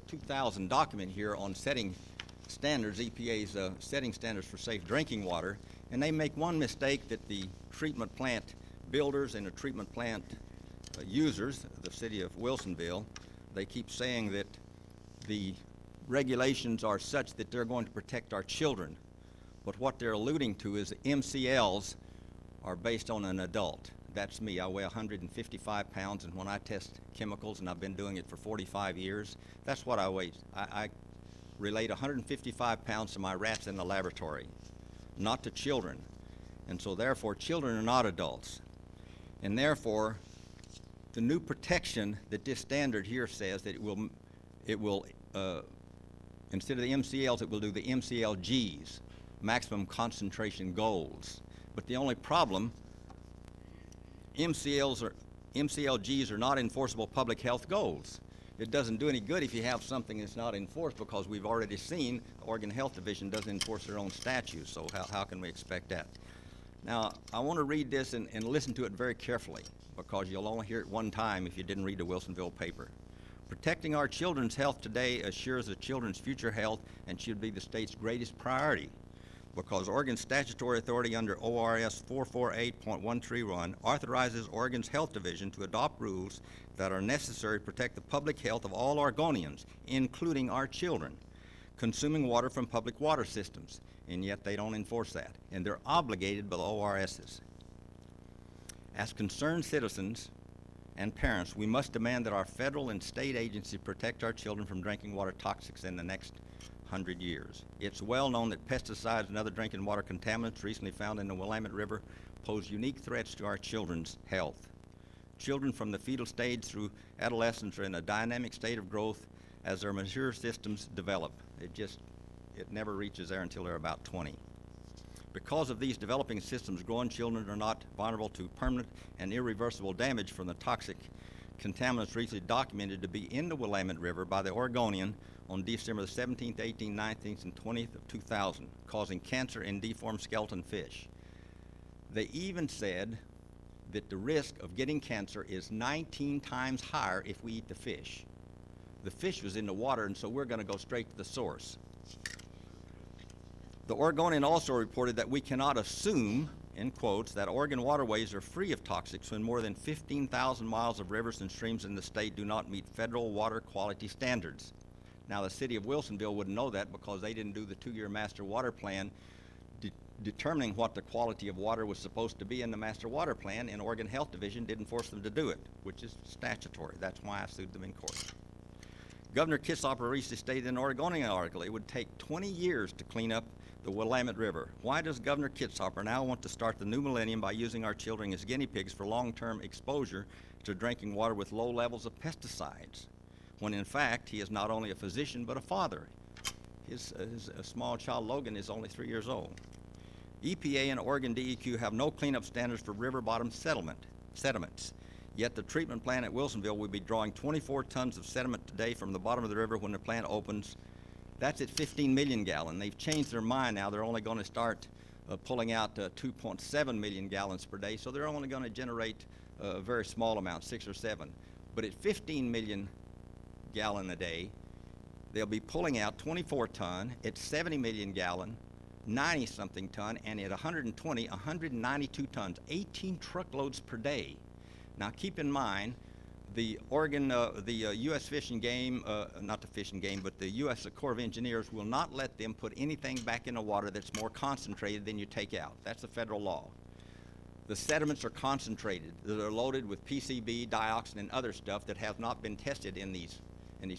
2000 document here on setting standards, EPA's setting standards for safe drinking water, and they make one mistake that the treatment plant builders and the treatment plant users, the city of Wilsonville, they keep saying that the regulations are such that they're going to protect our children. But what they're alluding to is MCLs are based on an adult. That's me. I weigh 155 pounds, and when I test chemicals, and I've been doing it for 45 years, that's what I weigh. I relate 155 pounds to my rats in the laboratory, not to children. And so therefore, children are not adults. And therefore, the new protection that this standard here says that it will instead of the MCLs, it will do the MCLGs, maximum concentration goals. But the only problem, MCLGs are not enforceable public health goals. It doesn't do any good if you have something that's not enforced, because we've already seen the Oregon Health Division doesn't enforce their own statutes, so how can we expect that? Now, I want to read this and listen to it very carefully, because you'll only hear it one time if you didn't read the Wilsonville paper. Protecting our children's health today assures the children's future health and should be the state's greatest priority, because Oregon's statutory authority under ORS 448.131 authorizes Oregon's Health Division to adopt rules that are necessary to protect the public health of all Oregonians, including our children, consuming water from public water systems, and yet they don't enforce that, and they're obligated by the ORSs. As concerned citizens and parents, we must demand that our federal and state agencies protect our children from drinking water toxics in the next 100 years. It's well known that pesticides and other drinking water contaminants recently found in the Willamette River pose unique threats to our children's health. Children from the fetal stage through adolescence are in a dynamic state of growth as their mature systems develop. It never reaches there until they're about 20. Because of these developing systems, growing children are not vulnerable to permanent and irreversible damage from the toxic contaminants recently documented to be in the Willamette River by the Oregonian on December the 17th, 18th, 19th, and 20th of 2000, causing cancer and deformed skeleton fish. They even said that the risk of getting cancer is 19 times higher if we eat the fish. The fish was in the water, and so we're going to go straight to the source. The Oregonian also reported that we cannot assume, in quotes, that Oregon waterways are free of toxics when more than 15,000 miles of rivers and streams in the state do not meet federal water quality standards. Now, the city of Wilsonville wouldn't know that because they didn't do the 2-year master water plan determining what the quality of water was supposed to be in the master water plan, and Oregon Health Division didn't force them to do it, which is statutory. That's why I sued them in court. Governor Kitzhaber recently stated in an Oregonian article it would take 20 years to clean up the Willamette River. Why does Governor Kitzhaber now want to start the new millennium by using our children as guinea pigs for long-term exposure to drinking water with low levels of pesticides, when in fact he is not only a physician but a father? His small child, Logan, is only 3 years old. EPA and Oregon DEQ have no cleanup standards for river bottom sediments. Yet the treatment plant at Wilsonville will be drawing 24 tons of sediment today from the bottom of the river when the plant opens. That's at 15 million gallon. They've changed their mind now. They're only going to start pulling out 2.7 million gallons per day, so they're only going to generate a very small amount, 6 or 7. But at 15 million gallon a day, they'll be pulling out 24 ton, at 70 million gallon, 90 something ton, and at 120, 192 tons, 18 truckloads per day. Now keep in mind, the Oregon, the U.S. Fish and Game, not the Fish and Game, but the U.S. Corps of Engineers will not let them put anything back in the water that's more concentrated than you take out. That's a federal law. The sediments are concentrated. They're loaded with PCB, dioxin, and other stuff that has not been tested in these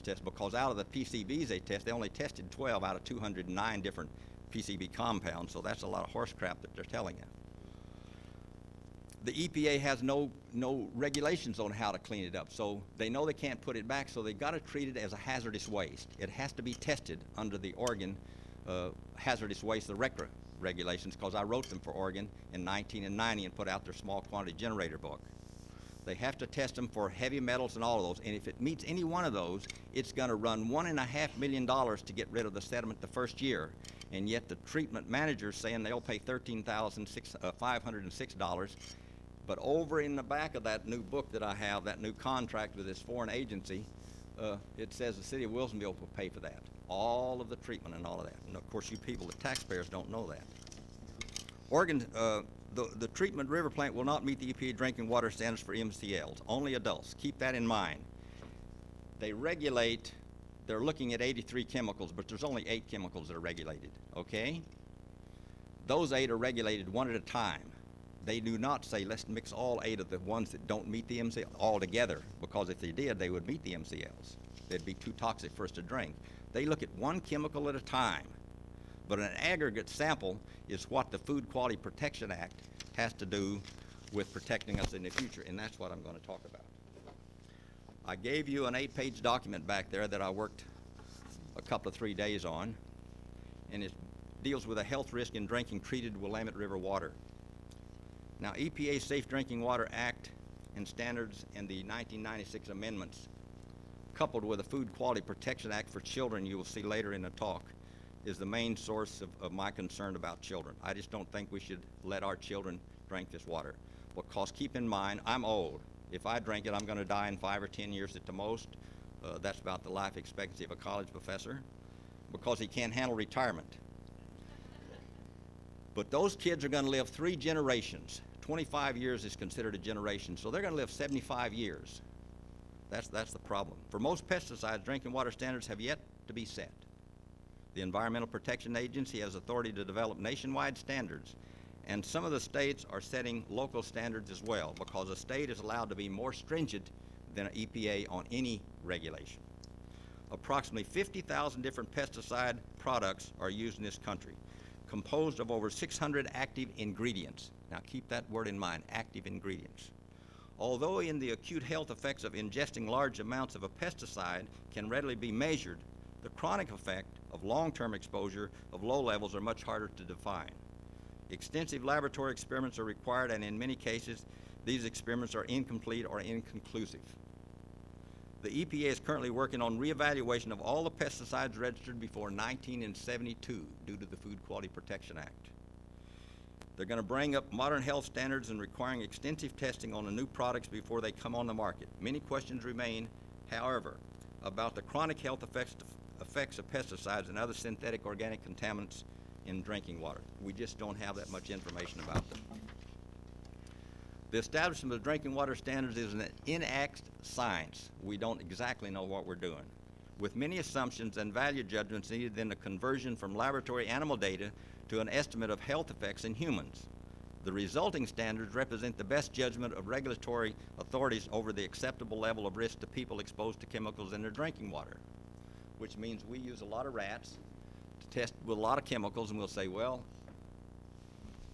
tests, because out of the PCBs they test, they only tested 12 out of 209 different PCB compounds, so that's a lot of horse crap that they're telling you. The EPA has no regulations on how to clean it up, so they know they can't put it back, so they got to treat it as a hazardous waste. It has to be tested under the Oregon hazardous waste, the RCRA regulations, because I wrote them for Oregon in 1990 and put out their small quantity generator book. They have to test them for heavy metals and all of those, and if it meets any one of those, it's going to run $1.5 million to get rid of the sediment the first year, and yet the treatment manager's saying they'll pay $13,506. But over in the back of that new book that I have, that new contract with this foreign agency, it says the city of Wilsonville will pay for that, all of the treatment and all of that. And of course, you people, the taxpayers, don't know that. Oregon, the treatment river plant will not meet the EPA drinking water standards for MCLs, only adults. Keep that in mind. They regulate, they're looking at 83 chemicals, but there's only 8 chemicals that are regulated, okay? Those 8 are regulated one at a time. They do not say, let's mix all 8 of the ones that don't meet the MCL all together, because if they did, they would meet the MCLs. They'd be too toxic for us to drink. They look at one chemical at a time. But an aggregate sample is what the Food Quality Protection Act has to do with protecting us in the future, and that's what I'm going to talk about. I gave you an 8-page document back there that I worked a couple of 3 days on, and it deals with a health risk in drinking treated Willamette River water. Now, EPA's Safe Drinking Water Act and standards and the 1996 amendments, coupled with the Food Quality Protection Act for children, you will see later in the talk, is the main source of my concern about children. I just don't think we should let our children drink this water, because keep in mind, I'm old. If I drink it, I'm going to die in 5 or 10 years at the most. That's about the life expectancy of a college professor, because he can't handle retirement. But those kids are going to live 3 generations. 25 years is considered a generation, so they're going to live 75 years. That's the problem. For most pesticides, drinking water standards have yet to be set. The Environmental Protection Agency has authority to develop nationwide standards, and some of the states are setting local standards as well, because a state is allowed to be more stringent than an EPA on any regulation. Approximately 50,000 different pesticide products are used in this country, composed of over 600 active ingredients. Now keep that word in mind, active ingredients. Although in the acute health effects of ingesting large amounts of a pesticide can readily be measured, the chronic effect of long-term exposure of low levels are much harder to define. Extensive laboratory experiments are required, and in many cases, these experiments are incomplete or inconclusive. The EPA is currently working on reevaluation of all the pesticides registered before 1972 due to the Food Quality Protection Act. They're going to bring up modern health standards and requiring extensive testing on the new products before they come on the market. Many questions remain, however, about the chronic health effects of pesticides and other synthetic organic contaminants in drinking water. We just don't have that much information about them. The establishment of drinking water standards is an inexact science. We don't exactly know what we're doing, with many assumptions and value judgments needed in the conversion from laboratory animal data to an estimate of health effects in humans. The resulting standards represent the best judgment of regulatory authorities over the acceptable level of risk to people exposed to chemicals in their drinking water, which means we use a lot of rats to test with a lot of chemicals, and we'll say, well,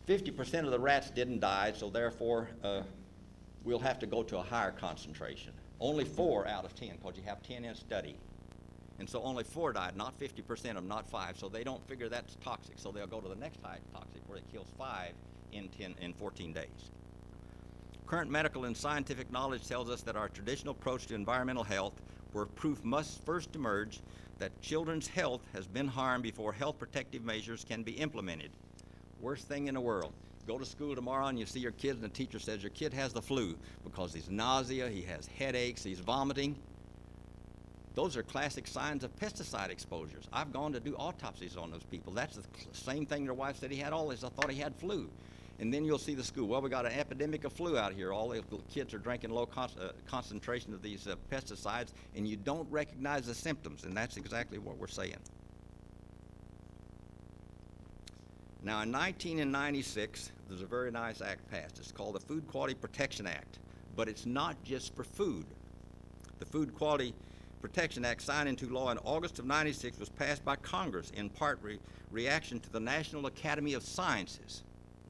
50% of the rats didn't die, so therefore we'll have to go to a higher concentration. Only 4 out of 10, because you have 10 in a study. And so only 4 died, not 50% of them, not 5. So they don't figure that's toxic, so they'll go to the next high toxic where it kills 5 in 14 days. Current medical and scientific knowledge tells us that our traditional approach to environmental health, where proof must first emerge that children's health has been harmed before health protective measures can be implemented, Worst thing in the world. Go to school tomorrow and you see your kid and the teacher says your kid has the flu because he's nausea, he has headaches, he's vomiting. Those are classic signs of pesticide exposures. I've gone to do autopsies on those people. That's the same thing their wife said he had all this. I thought he had flu. And then you'll see the school. Well, we got an epidemic of flu out here. All the kids are drinking low concentration of these pesticides, and you don't recognize the symptoms, and that's exactly what we're saying. Now, in 1996, there's a very nice act passed. It's called the Food Quality Protection Act, but it's not just for food. The Food Quality Protection Act, signed into law in August of '96, was passed by Congress in part reaction to the National Academy of Sciences,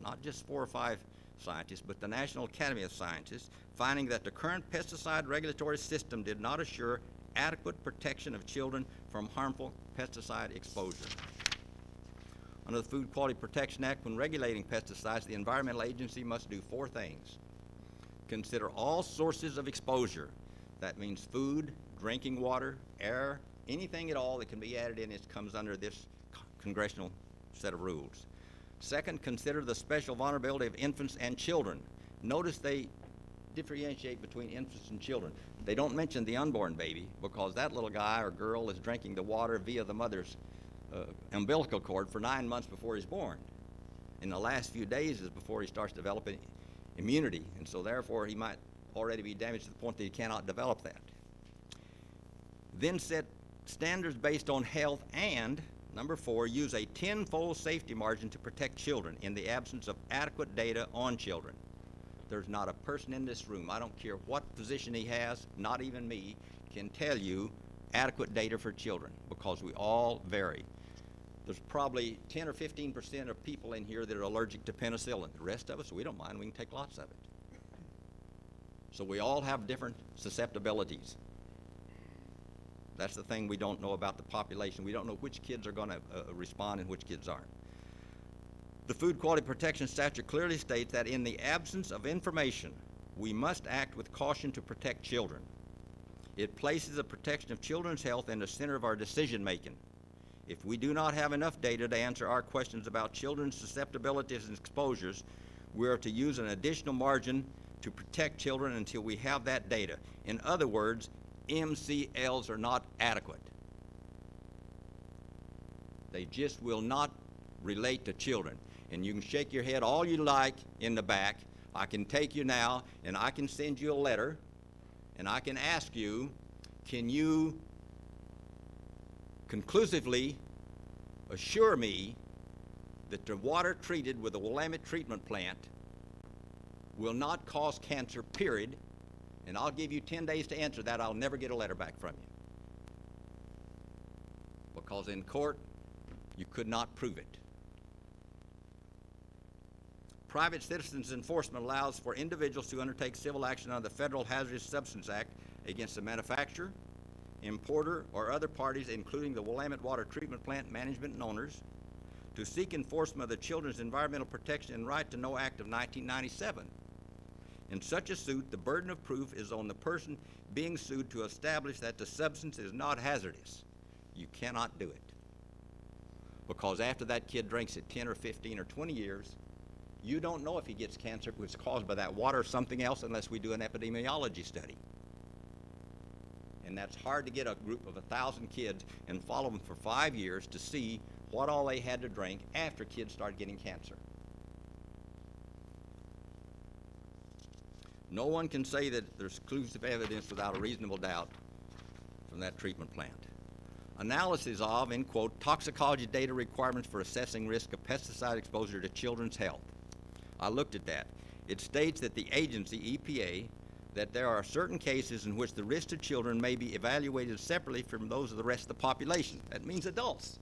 not just 4 or 5 scientists, but the National Academy of Sciences, finding that the current pesticide regulatory system did not assure adequate protection of children from harmful pesticide exposure. Under the Food Quality Protection Act, when regulating pesticides, the environmental agency must do 4 things. Consider all sources of exposure. That means food, drinking water, air, anything at all that can be added in it comes under this congressional set of rules. Second, consider the special vulnerability of infants and children. Notice they differentiate between infants and children. They don't mention the unborn baby because that little guy or girl is drinking the water via the mother's umbilical cord for 9 months before he's born. In the last few days is before he starts developing immunity, and so therefore he might already be damaged to the point that he cannot develop that. Then set standards based on health and, number 4, use a 10-fold safety margin to protect children in the absence of adequate data on children. There's not a person in this room, I don't care what position he has, not even me, can tell you adequate data for children because we all vary. There's probably 10 or 15% of people in here that are allergic to penicillin. The rest of us, we don't mind, we can take lots of it. So we all have different susceptibilities. That's the thing we don't know about the population. We don't know which kids are going to respond and which kids aren't. The Food Quality Protection Statute clearly states that in the absence of information, we must act with caution to protect children. It places the protection of children's health in the center of our decision making. If we do not have enough data to answer our questions about children's susceptibilities and exposures, we are to use an additional margin to protect children until we have that data. In other words, MCLs are not adequate. They just will not relate to children. And you can shake your head all you like in the back. I can take you now and I can send you a letter and I can ask you, can you conclusively assure me that the water treated with the Willamette treatment plant will not cause cancer, period, and I'll give you 10 days to answer that. I'll never get a letter back from you. Because in court, you could not prove it. Private citizens enforcement allows for individuals to undertake civil action under the Federal Hazardous Substance Act against the manufacturer, importer, or other parties, including the Willamette Water Treatment Plant management and owners, to seek enforcement of the Children's Environmental Protection and Right to Know Act of 1997. In such a suit, the burden of proof is on the person being sued to establish that the substance is not hazardous. You cannot do it. Because after that kid drinks it 10 or 15 or 20 years, you don't know if he gets cancer which is caused by that water or something else unless we do an epidemiology study. And that's hard to get a group of 1,000 kids and follow them for 5 years to see what all they had to drink after kids started getting cancer. No one can say that there's conclusive evidence without a reasonable doubt from that treatment plant. Analysis of, in quote, toxicology data requirements for assessing risk of pesticide exposure to children's health. I looked at that. It states that the agency, EPA, that there are certain cases in which the risk to children may be evaluated separately from those of the rest of the population. That means adults.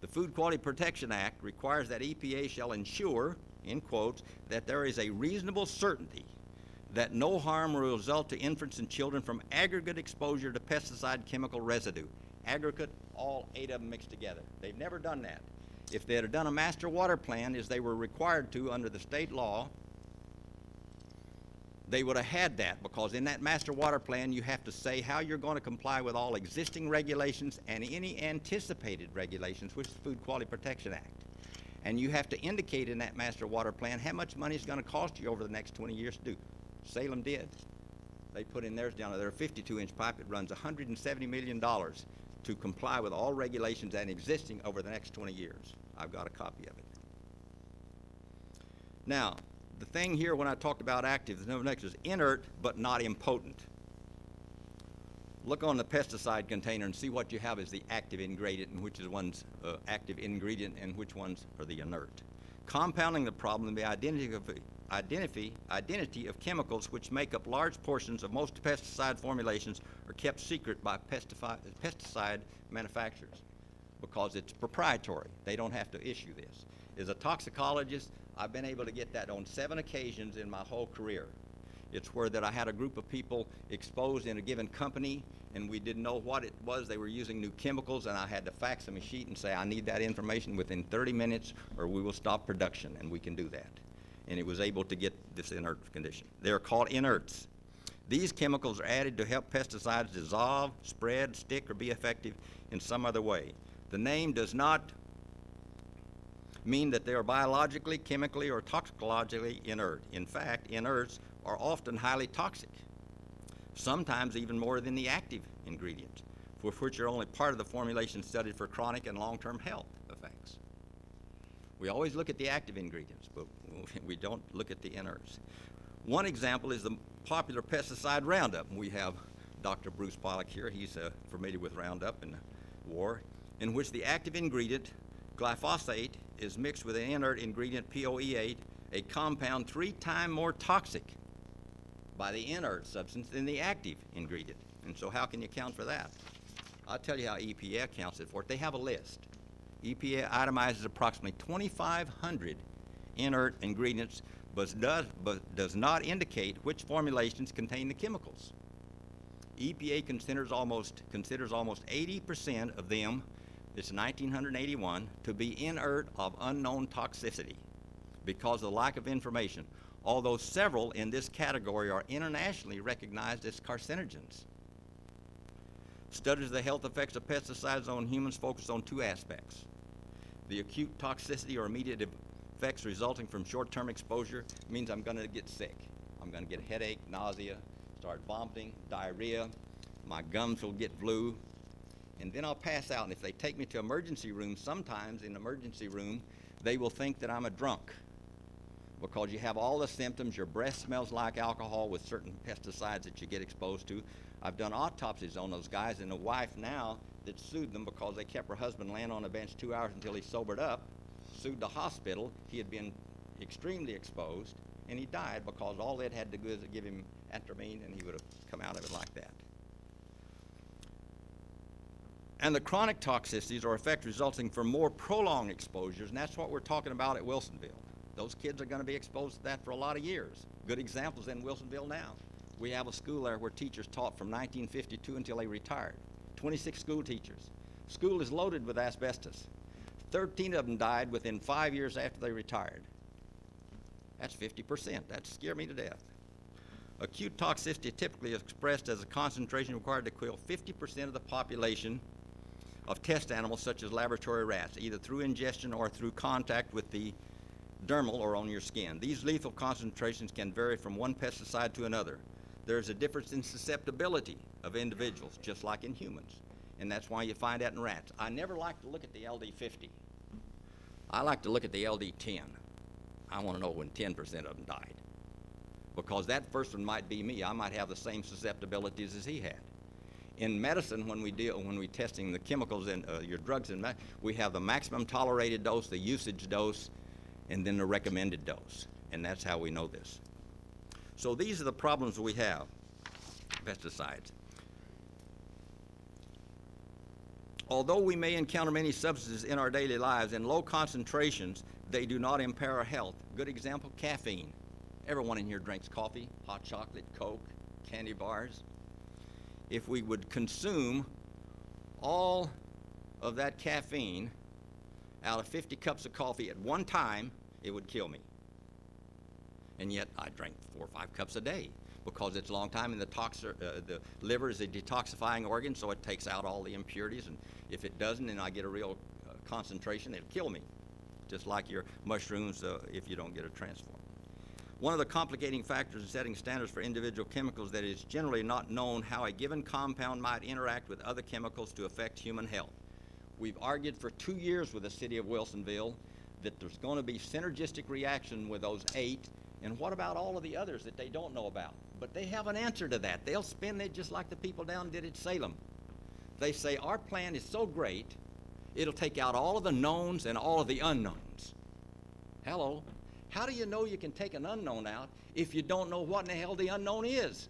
The Food Quality Protection Act requires that EPA shall ensure, in quotes, that there is a reasonable certainty that no harm will result to infants and children from aggregate exposure to pesticide chemical residue. Aggregate, all 8 of them mixed together. They've never done that. If they had done a master water plan as they were required to under the state law, they would have had that, because in that master water plan you have to say how you're going to comply with all existing regulations and any anticipated regulations, which is the Food Quality Protection Act. And you have to indicate in that master water plan how much money is going to cost you over the next 20 years to do. Salem did. They put in theirs down there, a 52-inch pipe. It runs $170 million to comply with all regulations and existing over the next 20 years. I've got a copy of it. Now, the thing here when I talked about active, the next is inert but not impotent. Look on the pesticide container and see what you have as the active ingredient and which is one's active ingredient and which ones are the inert. Compounding the problem, the identity of chemicals which make up large portions of most pesticide formulations are kept secret by pesticide manufacturers because it's proprietary. They don't have to issue this. As a toxicologist, I've been able to get that on 7 occasions in my whole career. It's where that I had a group of people exposed in a given company and we didn't know what it was. They were using new chemicals and I had to fax them a sheet and say, I need that information within 30 minutes or we will stop production, and we can do that. And it was able to get this inert condition. They're called inerts. These chemicals are added to help pesticides dissolve, spread, stick, or be effective in some other way. The name does not mean that they are biologically, chemically, or toxicologically inert. In fact, inerts are often highly toxic, sometimes even more than the active ingredients, for which are only part of the formulation studied for chronic and long-term health effects. We always look at the active ingredients, but we don't look at the inerts. One example is the popular pesticide Roundup. We have Dr. Bruce Pollack here. He's familiar with Roundup and war, in which the active ingredient, glyphosate, is mixed with an inert ingredient, POE8, a compound 3 times more toxic by the inert substance than the active ingredient. And so how can you account for that? I'll tell you how EPA accounts it for it. They have a list. EPA itemizes approximately 2,500 inert ingredients, but does not indicate which formulations contain the chemicals. EPA considers almost 80% of them, it's 1981, to be inert of unknown toxicity because of the lack of information, although several in this category are internationally recognized as carcinogens. Studies of the health effects of pesticides on humans focus on 2 aspects. The acute toxicity or immediate effects resulting from short-term exposure means I'm going to get sick. I'm going to get a headache, nausea, start vomiting, diarrhea, my gums will get blue, and then I'll pass out. And if they take me to emergency room, sometimes in emergency room, they will think that I'm a drunk because you have all the symptoms. Your breath smells like alcohol with certain pesticides that you get exposed to. I've done autopsies on those guys, and the wife now that sued them because they kept her husband laying on a bench 2 hours until he sobered up, sued the hospital. He had been extremely exposed, and he died because all they'd had to do is give him atropine, and he would have come out of it like that. And the chronic toxicities or effects resulting from more prolonged exposures, and that's what we're talking about at Wilsonville. Those kids are going to be exposed to that for a lot of years. Good examples in Wilsonville now. We have a school there where teachers taught from 1952 until they retired. 26 school teachers. School is loaded with asbestos. 13 of them died within 5 years after they retired. That's 50%. That scared me to death. Acute toxicity typically is expressed as a concentration required to kill 50% of the population of test animals such as laboratory rats, either through ingestion or through contact with the dermal or on your skin. These lethal concentrations can vary from one pesticide to another. There's a difference in susceptibility of individuals, just like in humans, and that's why you find that in rats. I never like to look at the LD50. I like to look at the LD10. I want to know when 10% of them died, because that first one might be me. I might have the same susceptibilities as he had. In medicine, when we testing the chemicals in your drugs, we have the maximum tolerated dose, the usage dose, and then the recommended dose, and that's how we know this. So these are the problems we have, pesticides. Although we may encounter many substances in our daily lives in low concentrations, they do not impair our health. Good example, caffeine. Everyone in here drinks coffee, hot chocolate, Coke, candy bars. If we would consume all of that caffeine out of 50 cups of coffee at one time, it would kill me. And yet I drank 4 or 5 cups a day because it's a long time, and the liver is a detoxifying organ, so it takes out all the impurities, and if it doesn't and I get a real concentration, it'll kill me. just like your mushrooms if you don't get a transformer. One of the complicating factors in setting standards for individual chemicals that is generally not known how a given compound might interact with other chemicals to affect human health. We've argued for 2 years with the city of Wilsonville that there's going to be synergistic reaction with those 8, and what about all of the others that they don't know about? But they have an answer to that. They'll spin it just like the people down did at Salem. They say, our plan is so great, it'll take out all of the knowns and all of the unknowns. Hello? How do you know you can take an unknown out if you don't know what in the hell the unknown is?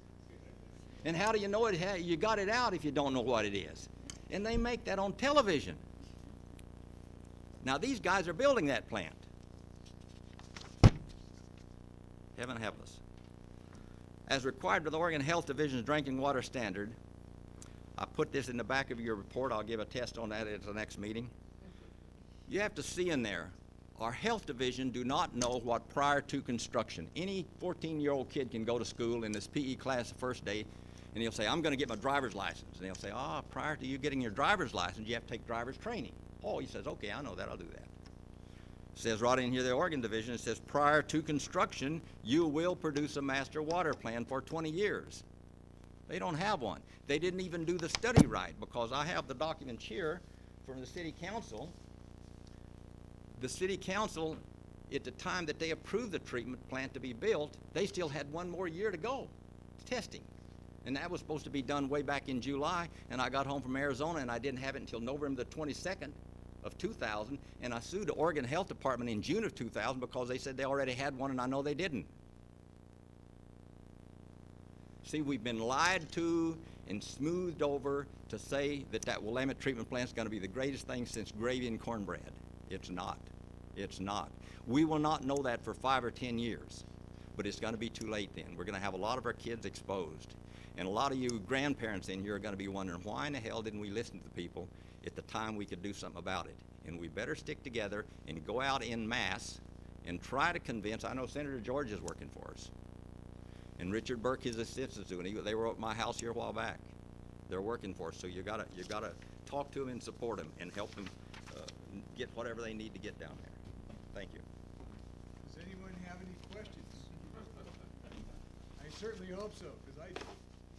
And how do you know you got it out if you don't know what it is? And they make that on television. Now these guys are building that plant. Heaven help us. As required by the Oregon Health Division's drinking water standard, I put this in the back of your report. I'll give a test on that at the next meeting. You have to see in there, our health division do not know what prior to construction. Any 14-year-old kid can go to school in this PE class the first day, and he'll say, I'm going to get my driver's license. And he'll say, prior to you getting your driver's license, you have to take driver's training. Oh, he says, okay, I know that, I'll do that. It says right in here, the Oregon division, it says, prior to construction, you will produce a master water plan for 20 years. They don't have one. They didn't even do the study right, because I have the documents here from the city council. The city council, at the time that they approved the treatment plant to be built, they still had 1 more year to go, testing. And that was supposed to be done way back in July, and I got home from Arizona and I didn't have it until November the 22nd of 2000, and I sued the Oregon Health Department in June of 2000 because they said they already had one and I know they didn't. See, we've been lied to and smoothed over to say that Willamette treatment plant is going to be the greatest thing since gravy and cornbread. It's not. It's not. We will not know that for 5 or 10 years, but it's going to be too late then. We're going to have a lot of our kids exposed. And a lot of you grandparents in here are going to be wondering, why in the hell didn't we listen to the people at the time we could do something about it? And we better stick together and go out en masse and try to convince. I know Senator George is working for us. And Richard Burke, his assistants, they were at my house here a while back. They're working for us, so you gotta talk to them and support them and help them get whatever they need to get down there. Thank you. Does anyone have any questions? I certainly hope so, because I do.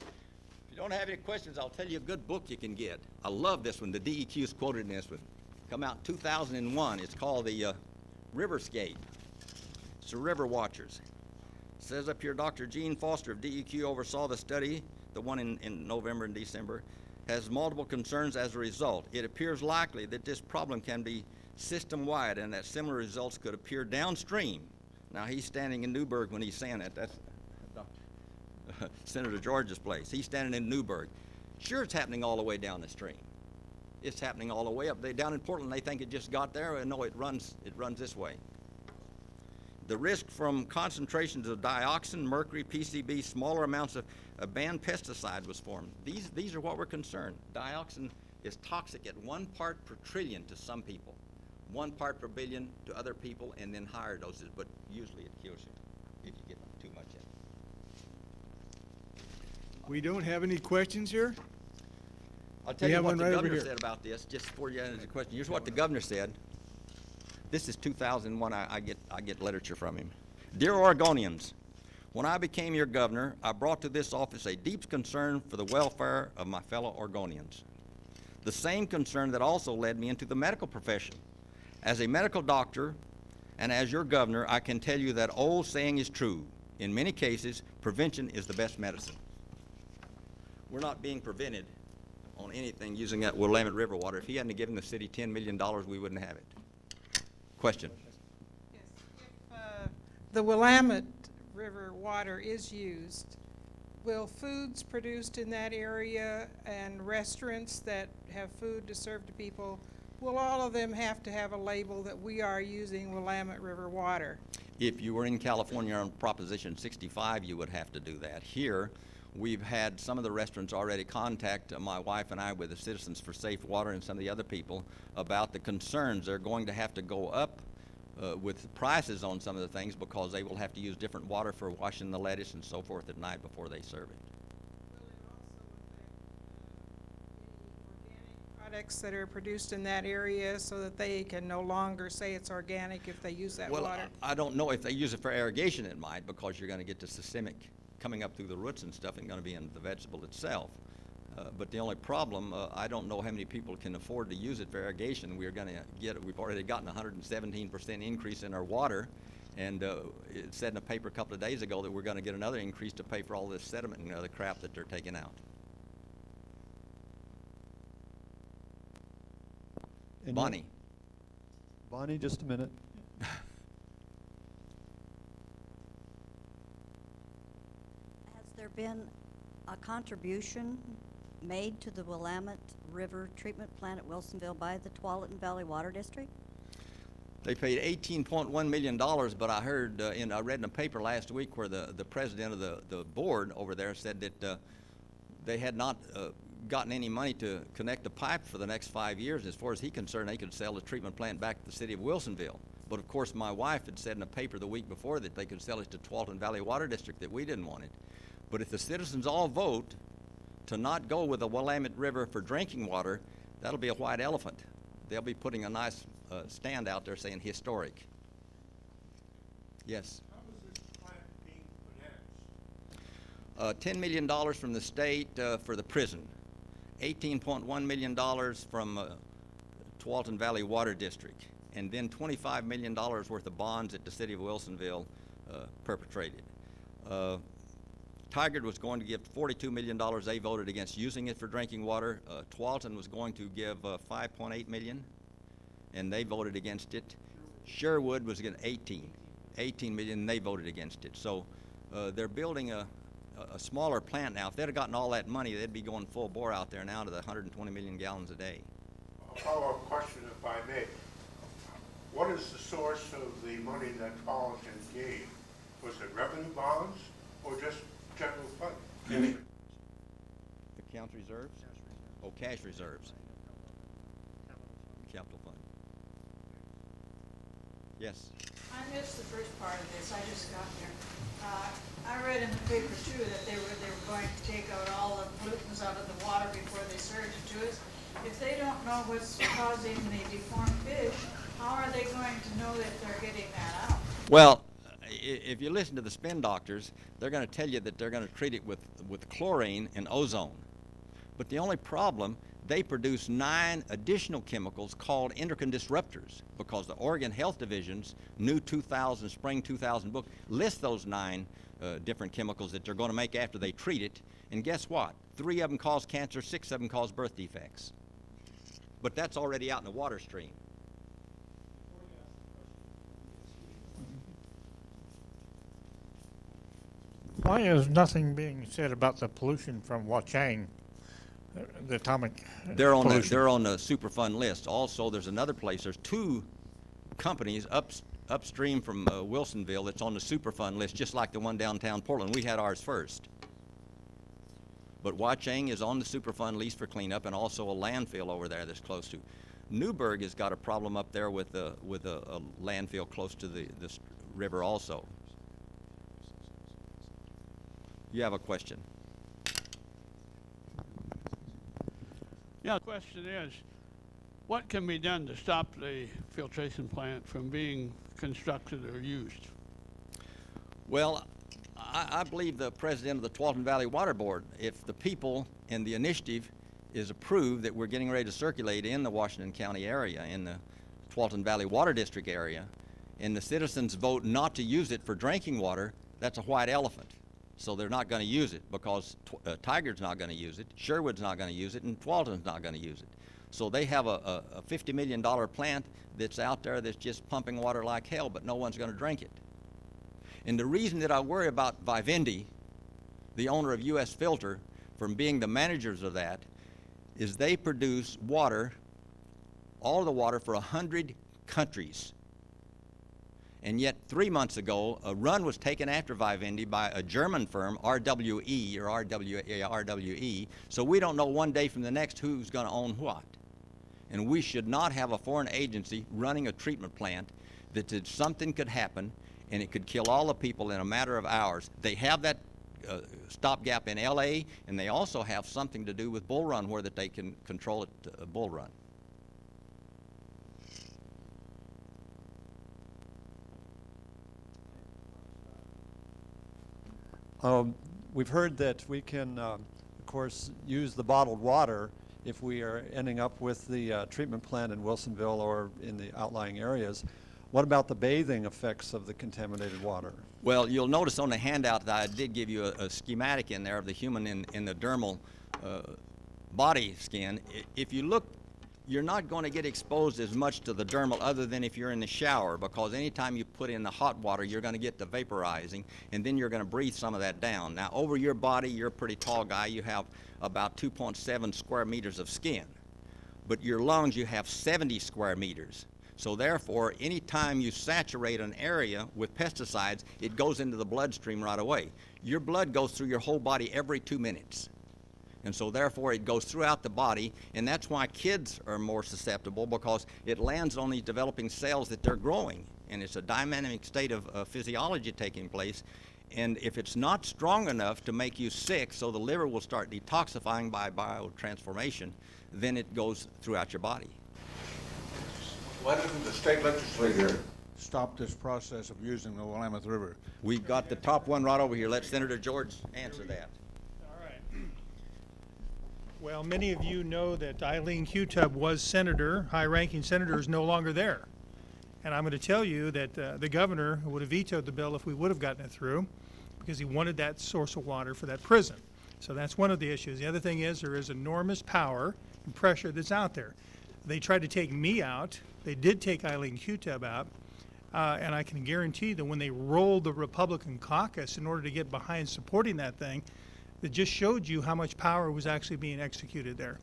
If you don't have any questions, I'll tell you a good book you can get. I love this one. The DEQ is quoted in this one. Come out in 2001. It's called the Riverscape. It's the River Watchers. It says up here, Dr. Gene Foster of DEQ oversaw the study, the one in November and December, has multiple concerns as a result. It appears likely that this problem can be system-wide and that similar results could appear downstream. Now, he's standing in Newburgh when he's saying that. That's Senator George's place. He's standing in Newburgh. Sure, it's happening all the way down the stream. It's happening all the way up. Down in Portland, they think it just got there, and no, it runs this way. The risk from concentrations of dioxin, mercury, PCB, smaller amounts of a banned pesticide was formed. These are what we're concerned. Dioxin is toxic at 1 part per trillion to some people, 1 part per billion to other people, and then higher doses, but usually it kills you if you get too much in it. We don't have any questions here? I'll tell We you have what one the right over governor here. said about this, just before you answer the question. Here's what the governor said. This is 2001. I get literature from him. Dear Oregonians, when I became your governor, I brought to this office a deep concern for the welfare of my fellow Oregonians. The same concern that also led me into the medical profession. As a medical doctor and as your governor, I can tell you that old saying is true. In many cases, prevention is the best medicine. We're not being prevented on anything using that Willamette River water. If he hadn't given the city $10 million, we wouldn't have it. Question. Yes, if the Willamette River water is used, will foods produced in that area and restaurants that have food to serve to people, will all of them have to have a label that we are using Willamette River water? If you were in California on Proposition 65, you would have to do that. Here, we've had some of the restaurants already contact my wife and I with the Citizens for Safe Water and some of the other people about the concerns. They're going to have to go up with prices on some of the things because they will have to use different water for washing the lettuce and so forth at night before they serve it. Will it also affect any organic products that are produced in that area so that they can no longer say it's organic if they use that Well, water? I don't know if they use it for irrigation, it might, because you're gonna get the systemic coming up through the roots and stuff and gonna be in the vegetable itself. But the only problem, I don't know how many people can afford to use it for irrigation. We've already gotten a 117% increase in our water, and it said in a paper a couple of days ago that we're gonna get another increase to pay for all this sediment and other crap that they're taking out. Bonnie. Bonnie, just a minute. Has there been a contribution made to the Willamette River Treatment Plant at Wilsonville by the Tualatin Valley Water District? They paid $18.1 million, but I heard, I read in a paper last week where the president of the board over there said that they had not gotten any money to connect the pipe for the next 5 years. As far as he's concerned, they could sell the treatment plant back to the city of Wilsonville. But of course, my wife had said in a paper the week before that they could sell it to Tualatin Valley Water District, that we didn't want it. But if the citizens all vote to not go with the Willamette River for drinking water, that'll be a white elephant. They'll be putting a nice stand out there saying historic. Yes? How is this plant being financed? $10 million from the state for the prison. $18.1 million from Tualatin Valley Water District. And then $25 million worth of bonds that the city of Wilsonville perpetrated. Tigard was going to give $42 million. They voted against using it for drinking water. Tualatin was going to give $5.8 million, and they voted against it. Sherwood was going to $18 million, and they voted against it. So they're building a smaller plant now. If they'd have gotten all that money, they'd be going full bore out there now to the 120 million gallons a day. A follow-up question, if I may. What is the source of the money that Tualatin gave? Was it revenue bonds or just general fund? The account reserves? Oh, cash reserves. Capital fund. Yes. I missed the first part of this. I just got there. I read in the paper too that they were going to take out all the pollutants out of the water before they served it to us. If they don't know what's causing the deformed fish, how are they going to know that they're getting that out? Well, if you listen to the spin doctors, they're going to tell you that they're going to treat it with chlorine and ozone. But the only problem, they produce 9 additional chemicals called endocrine disruptors, because the Oregon Health Division's new spring 2000 book lists those 9 different chemicals that they're going to make after they treat it. And guess what? 3 of them cause cancer, 6 of them cause birth defects. But that's already out in the water stream. Why is nothing being said about the pollution from Wachang, the atomic They're on pollution? they're on the Superfund list. Also, there's another place. There's 2 companies upstream from Wilsonville that's on the Superfund list, just like the one downtown Portland. We had ours first. But Wachang is on the Superfund list for cleanup, and also a landfill over there that's close to. Newburgh has got a problem up there with a landfill close to this river also. You have a question? Yeah, the question is, what can be done to stop the filtration plant from being constructed or used? Well, I believe the president of the Tualatin Valley Water Board, if the people and the initiative is approved that we're getting ready to circulate in the Washington County area, in the Tualatin Valley Water District area, and the citizens vote not to use it for drinking water, that's a white elephant. So they're not going to use it because Tigard's not going to use it, Sherwood's not going to use it, and Tualatin's not going to use it. So they have a $50 million plant that's out there that's just pumping water like hell, but no one's going to drink it. And the reason that I worry about Vivendi, the owner of U.S. Filter, from being the managers of that, is they produce water, all the water for 100 countries. And yet 3 months ago, a run was taken after Vivendi by a German firm, RWE, or RWE, so we don't know one day from the next who's going to own what. And we should not have a foreign agency running a treatment plant that something could happen and it could kill all the people in a matter of hours. They have that stopgap in LA, and they also have something to do with Bull Run where that they can control it, Bull Run. We've heard that we can, of course, use the bottled water if we are ending up with the treatment plant in Wilsonville or in the outlying areas. What about the bathing effects of the contaminated water? Well, you'll notice on the handout that I did give you a schematic in there of the human in the dermal body skin. If you look, you're not going to get exposed as much to the dermal other than if you're in the shower, because anytime you put in the hot water, you're going to get the vaporizing, and then you're going to breathe some of that down. Now, over your body, you're a pretty tall guy. You have about 2.7 square meters of skin. But your lungs, you have 70 square meters. So therefore, anytime you saturate an area with pesticides, it goes into the bloodstream right away. Your blood goes through your whole body every 2 minutes. And so therefore, it goes throughout the body, and that's why kids are more susceptible, because it lands on these developing cells that they're growing. And it's a dynamic state of physiology taking place. And if it's not strong enough to make you sick, so the liver will start detoxifying by biotransformation, then it goes throughout your body. Why doesn't the state legislature stop this process of using the Willamette River? We've got the top one right over here. Let Senator George answer that. All right. Well, many of you know that Eileen Q-Tub was senator, high-ranking senator, is no longer there. And I'm going to tell you that the governor would have vetoed the bill if we would have gotten it through, because he wanted that source of water for that prison. So that's one of the issues. The other thing is there is enormous power and pressure that's out there. They tried to take me out. They did take Eileen Q-Tub out. And I can guarantee that when they rolled the Republican caucus in order to get behind supporting that thing, it just showed you how much power was actually being executed there.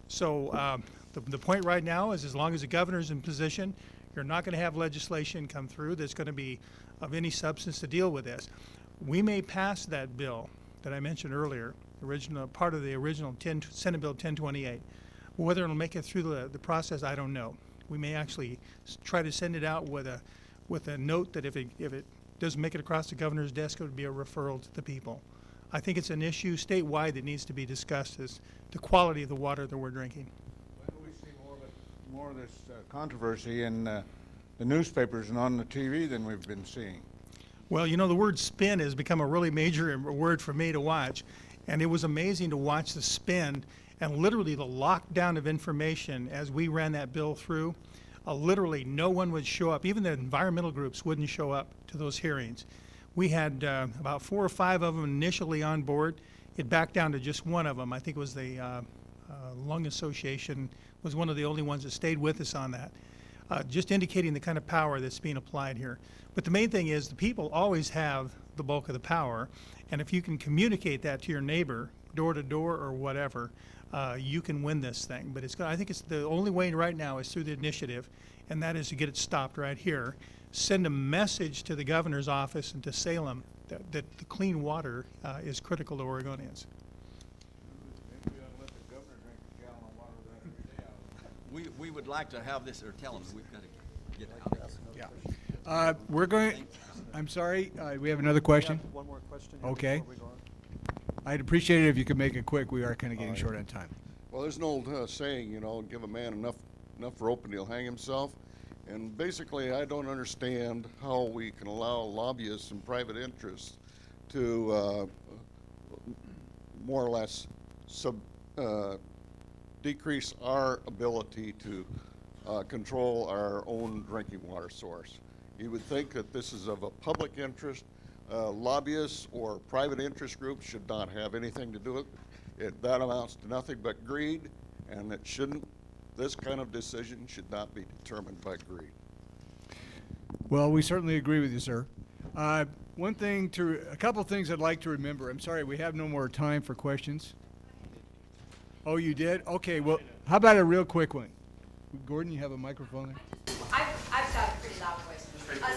So the point right now is, as long as the governor's in position, you're not going to have legislation come through that's going to be of any substance to deal with this. We may pass that bill that I mentioned earlier, part of the original Senate Bill 1028. Whether it'll make it through the process, I don't know. We may actually try to send it out with a note that if it doesn't make it across the governor's desk, it would be a referral to the people. I think it's an issue statewide that needs to be discussed, is the quality of the water that we're drinking. When do we see more of this controversy in the newspapers and on the TV than we've been seeing? Well, you know, the word spin has become a really major word for me to watch, and it was amazing to watch the spin and literally the lockdown of information as we ran that bill through. Literally no one would show up. Even the environmental groups wouldn't show up to those hearings. We had about 4 or 5 of them initially on board. It backed down to just one of them. I think it was the Lung Association was one of the only ones that stayed with us on that, just indicating the kind of power that's being applied here. But the main thing is the people always have the bulk of the power, and if you can communicate that to your neighbor, door to door or whatever, you can win this thing. But I think it's the only way right now is through the initiative, and that is to get it stopped right here. Send a message to the governor's office and to Salem that the clean water is critical to Oregonians. Maybe we ought to let the governor drink a gallon of water every day out of it. We would like to have this, or tell them we've got to get out of here. Yeah. We're going, I'm sorry, we have another question? We have one more question here Okay. before we go on. I'd appreciate it if you could make it quick. We are kind of getting short on time. Well, there's an old saying, you know, give a man enough rope and he'll hang himself. And basically, I don't understand how we can allow lobbyists and private interests to more or less decrease our ability to control our own drinking water source. You would think that this is of a public interest. Lobbyists or private interest groups should not have anything to do with it. That amounts to nothing but greed, and it shouldn't. This kind of decision should not be determined by greed. Well, we certainly agree with you, sir. A couple things I'd like to remember. I'm sorry, we have no more time for questions. Oh, you did? Okay, well, how about a real quick one? Gordon, you have a microphone there? I've got a pretty loud voice.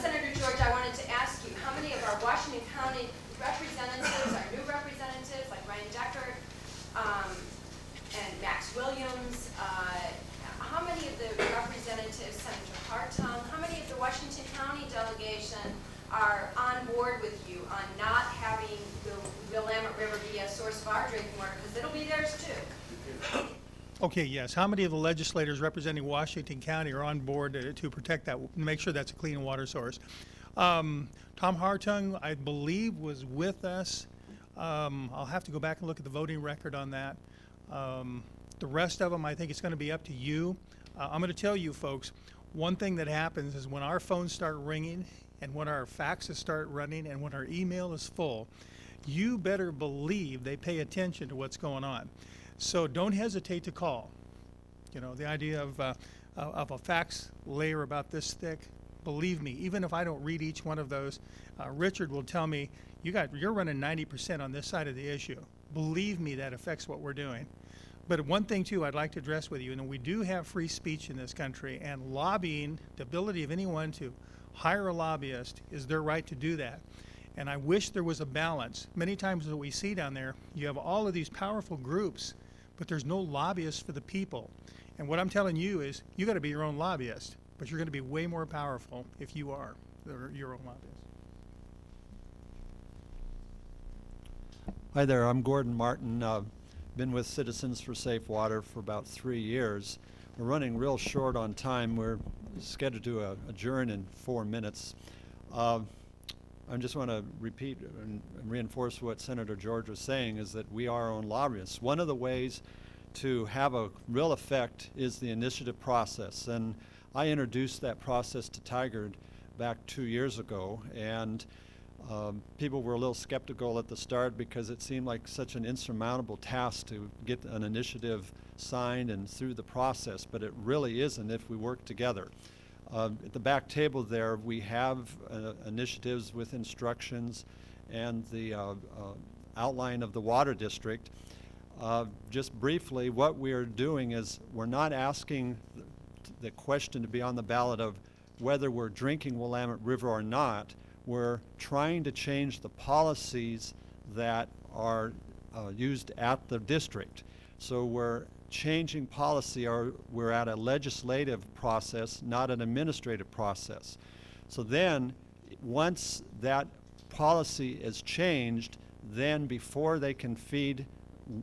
Senator George, I wanted to ask you, how many of our Washington County representatives, our new representatives, like Ryan Deckert and Max Williams, how many of the representatives, Senator Hartung, how many of the Washington County delegation are on board with you on not having the Okay, yes. How many of the legislators representing Washington County are on board to protect that, make sure that's a clean water source? Tom Hartung, I believe, was with us. I'll have to go back and look at the voting record on that. The rest of them, I think it's going to be up to you. I'm going to tell you, folks, one thing that happens is when our phones start ringing and when our faxes start running and when our email is full, you better believe they pay attention to what's going on. So don't hesitate to call. You know, the idea of a fax layer about this thick, believe me, even if I don't read each one of those, Richard will tell me, you're running 90% on this side of the issue. Believe me, that affects what we're doing. But one thing, too, I'd like to address with you, and we do have free speech in this country, and lobbying, the ability of anyone to hire a lobbyist is their right to do that. And I wish there was a balance. Many times what we see down there, you have all of these powerful groups, but there's no lobbyists for the people. And what I'm telling you is, you got to be your own lobbyist, but you're going to be way more powerful if you are your own lobbyist. Hi there, I'm Gordon Martin. Been with Citizens for Safe Water for about 3 years. We're running real short on time. We're scheduled to adjourn in 4 minutes. I just want to repeat and reinforce what Senator George was saying, is that we are our own lobbyists. One of the ways to have a real effect is the initiative process. And I introduced that process to Tigard back 2 years ago. And people were a little skeptical at the start because it seemed like such an insurmountable task to get an initiative signed and through the process, but it really isn't if we work together. At the back table there, we have initiatives with instructions and the outline of the water district. Just briefly, what we are doing is we're not asking the question to be on the ballot of whether we're drinking Willamette River or not. We're trying to change the policies that are used at the district. So we're changing policy, or we're at a legislative process, not an administrative process. So then, once that policy is changed, then before they can feed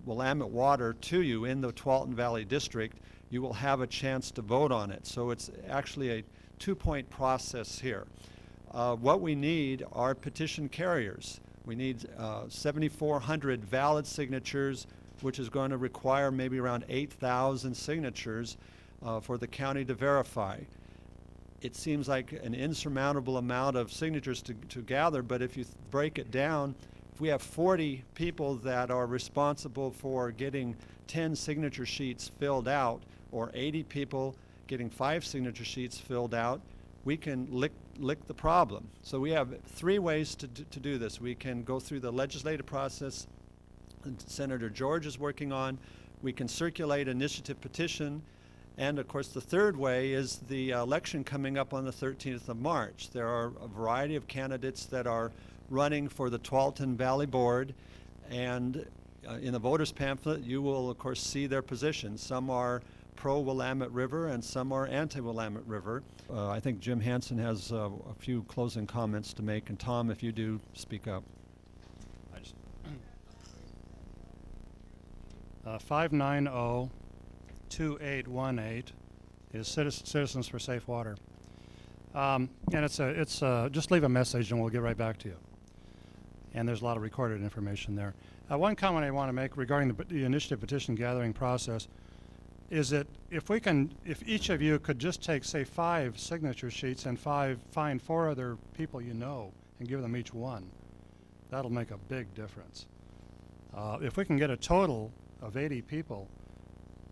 Willamette water to you in the Tualatin Valley District, you will have a chance to vote on it. So it's actually a two-point process here. What we need are petition carriers. We need 7,400 valid signatures, which is going to require maybe around 8,000 signatures for the county to verify. It seems like an insurmountable amount of signatures to gather, but if you break it down, if we have 40 people that are responsible for getting 10 signature sheets filled out, or 80 people getting 5 signature sheets filled out, we can lick the problem. So we have 3 ways to do this. We can go through the legislative process that Senator George is working on. We can circulate initiative petition. And of course, the third way is the election coming up on the 13th of March. There are a variety of candidates that are running for the Tualatin Valley Board. And in the voters pamphlet, you will, of course, see their positions. Some are pro-Willamette River and some are anti-Willamette River. I think Jim Hansen has a few closing comments to make, and Tom, if you do, speak up. 590-2818 is Citizens for Safe Water. And it's just leave a message and we'll get right back to you. And there's a lot of recorded information there. One comment I want to make regarding the initiative petition gathering process is that if each of you could just take, say, 5 signature sheets and find 4 other people you know and give them each one, that'll make a big difference. If we can get a total of 80 people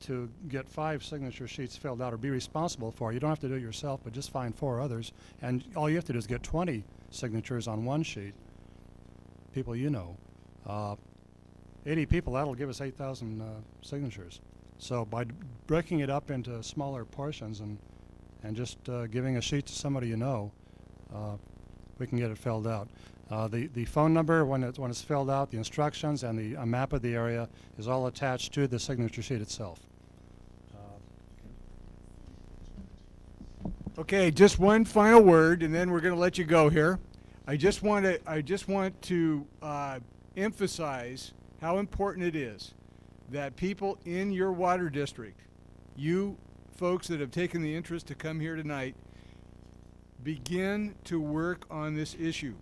to get 5 signature sheets filled out or be responsible for, you don't have to do it yourself, but just find 4 others, and all you have to do is get 20 signatures on one sheet, people you know. 80 people, that'll give us 8,000 signatures. So by breaking it up into smaller portions and just giving a sheet to somebody you know, we can get it filled out. The phone number, when it's filled out, the instructions, and a map of the area is all attached to the signature sheet itself. Okay, just one final word, and then we're going to let you go here. I just want to emphasize how important it is that people in your water district, you folks that have taken the interest to come here tonight, begin to work on this issue.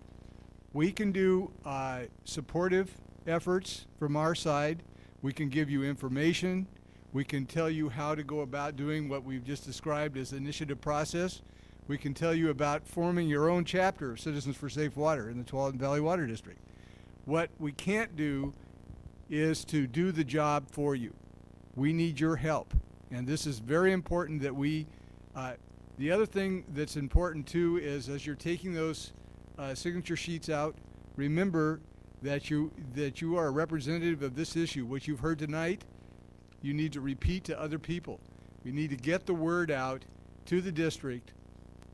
We can do supportive efforts from our side. We can give you information. We can tell you how to go about doing what we've just described as the initiative process. We can tell you about forming your own chapter of Citizens for Safe Water in the Tualatin Valley Water District. What we can't do is to do the job for you. We need your help. And this is very important that we, the other thing that's important too is as you're taking those signature sheets out, remember that you are a representative of this issue. What you've heard tonight, you need to repeat to other people. We need to get the word out to the district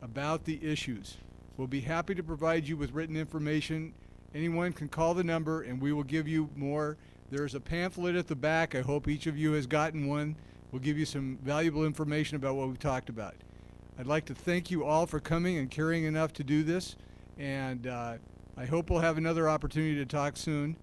about the issues. We'll be happy to provide you with written information. Anyone can call the number and we will give you more. There's a pamphlet at the back. I hope each of you has gotten one. We'll give you some valuable information about what we talked about. I'd like to thank you all for coming and caring enough to do this, and I hope we'll have another opportunity to talk soon.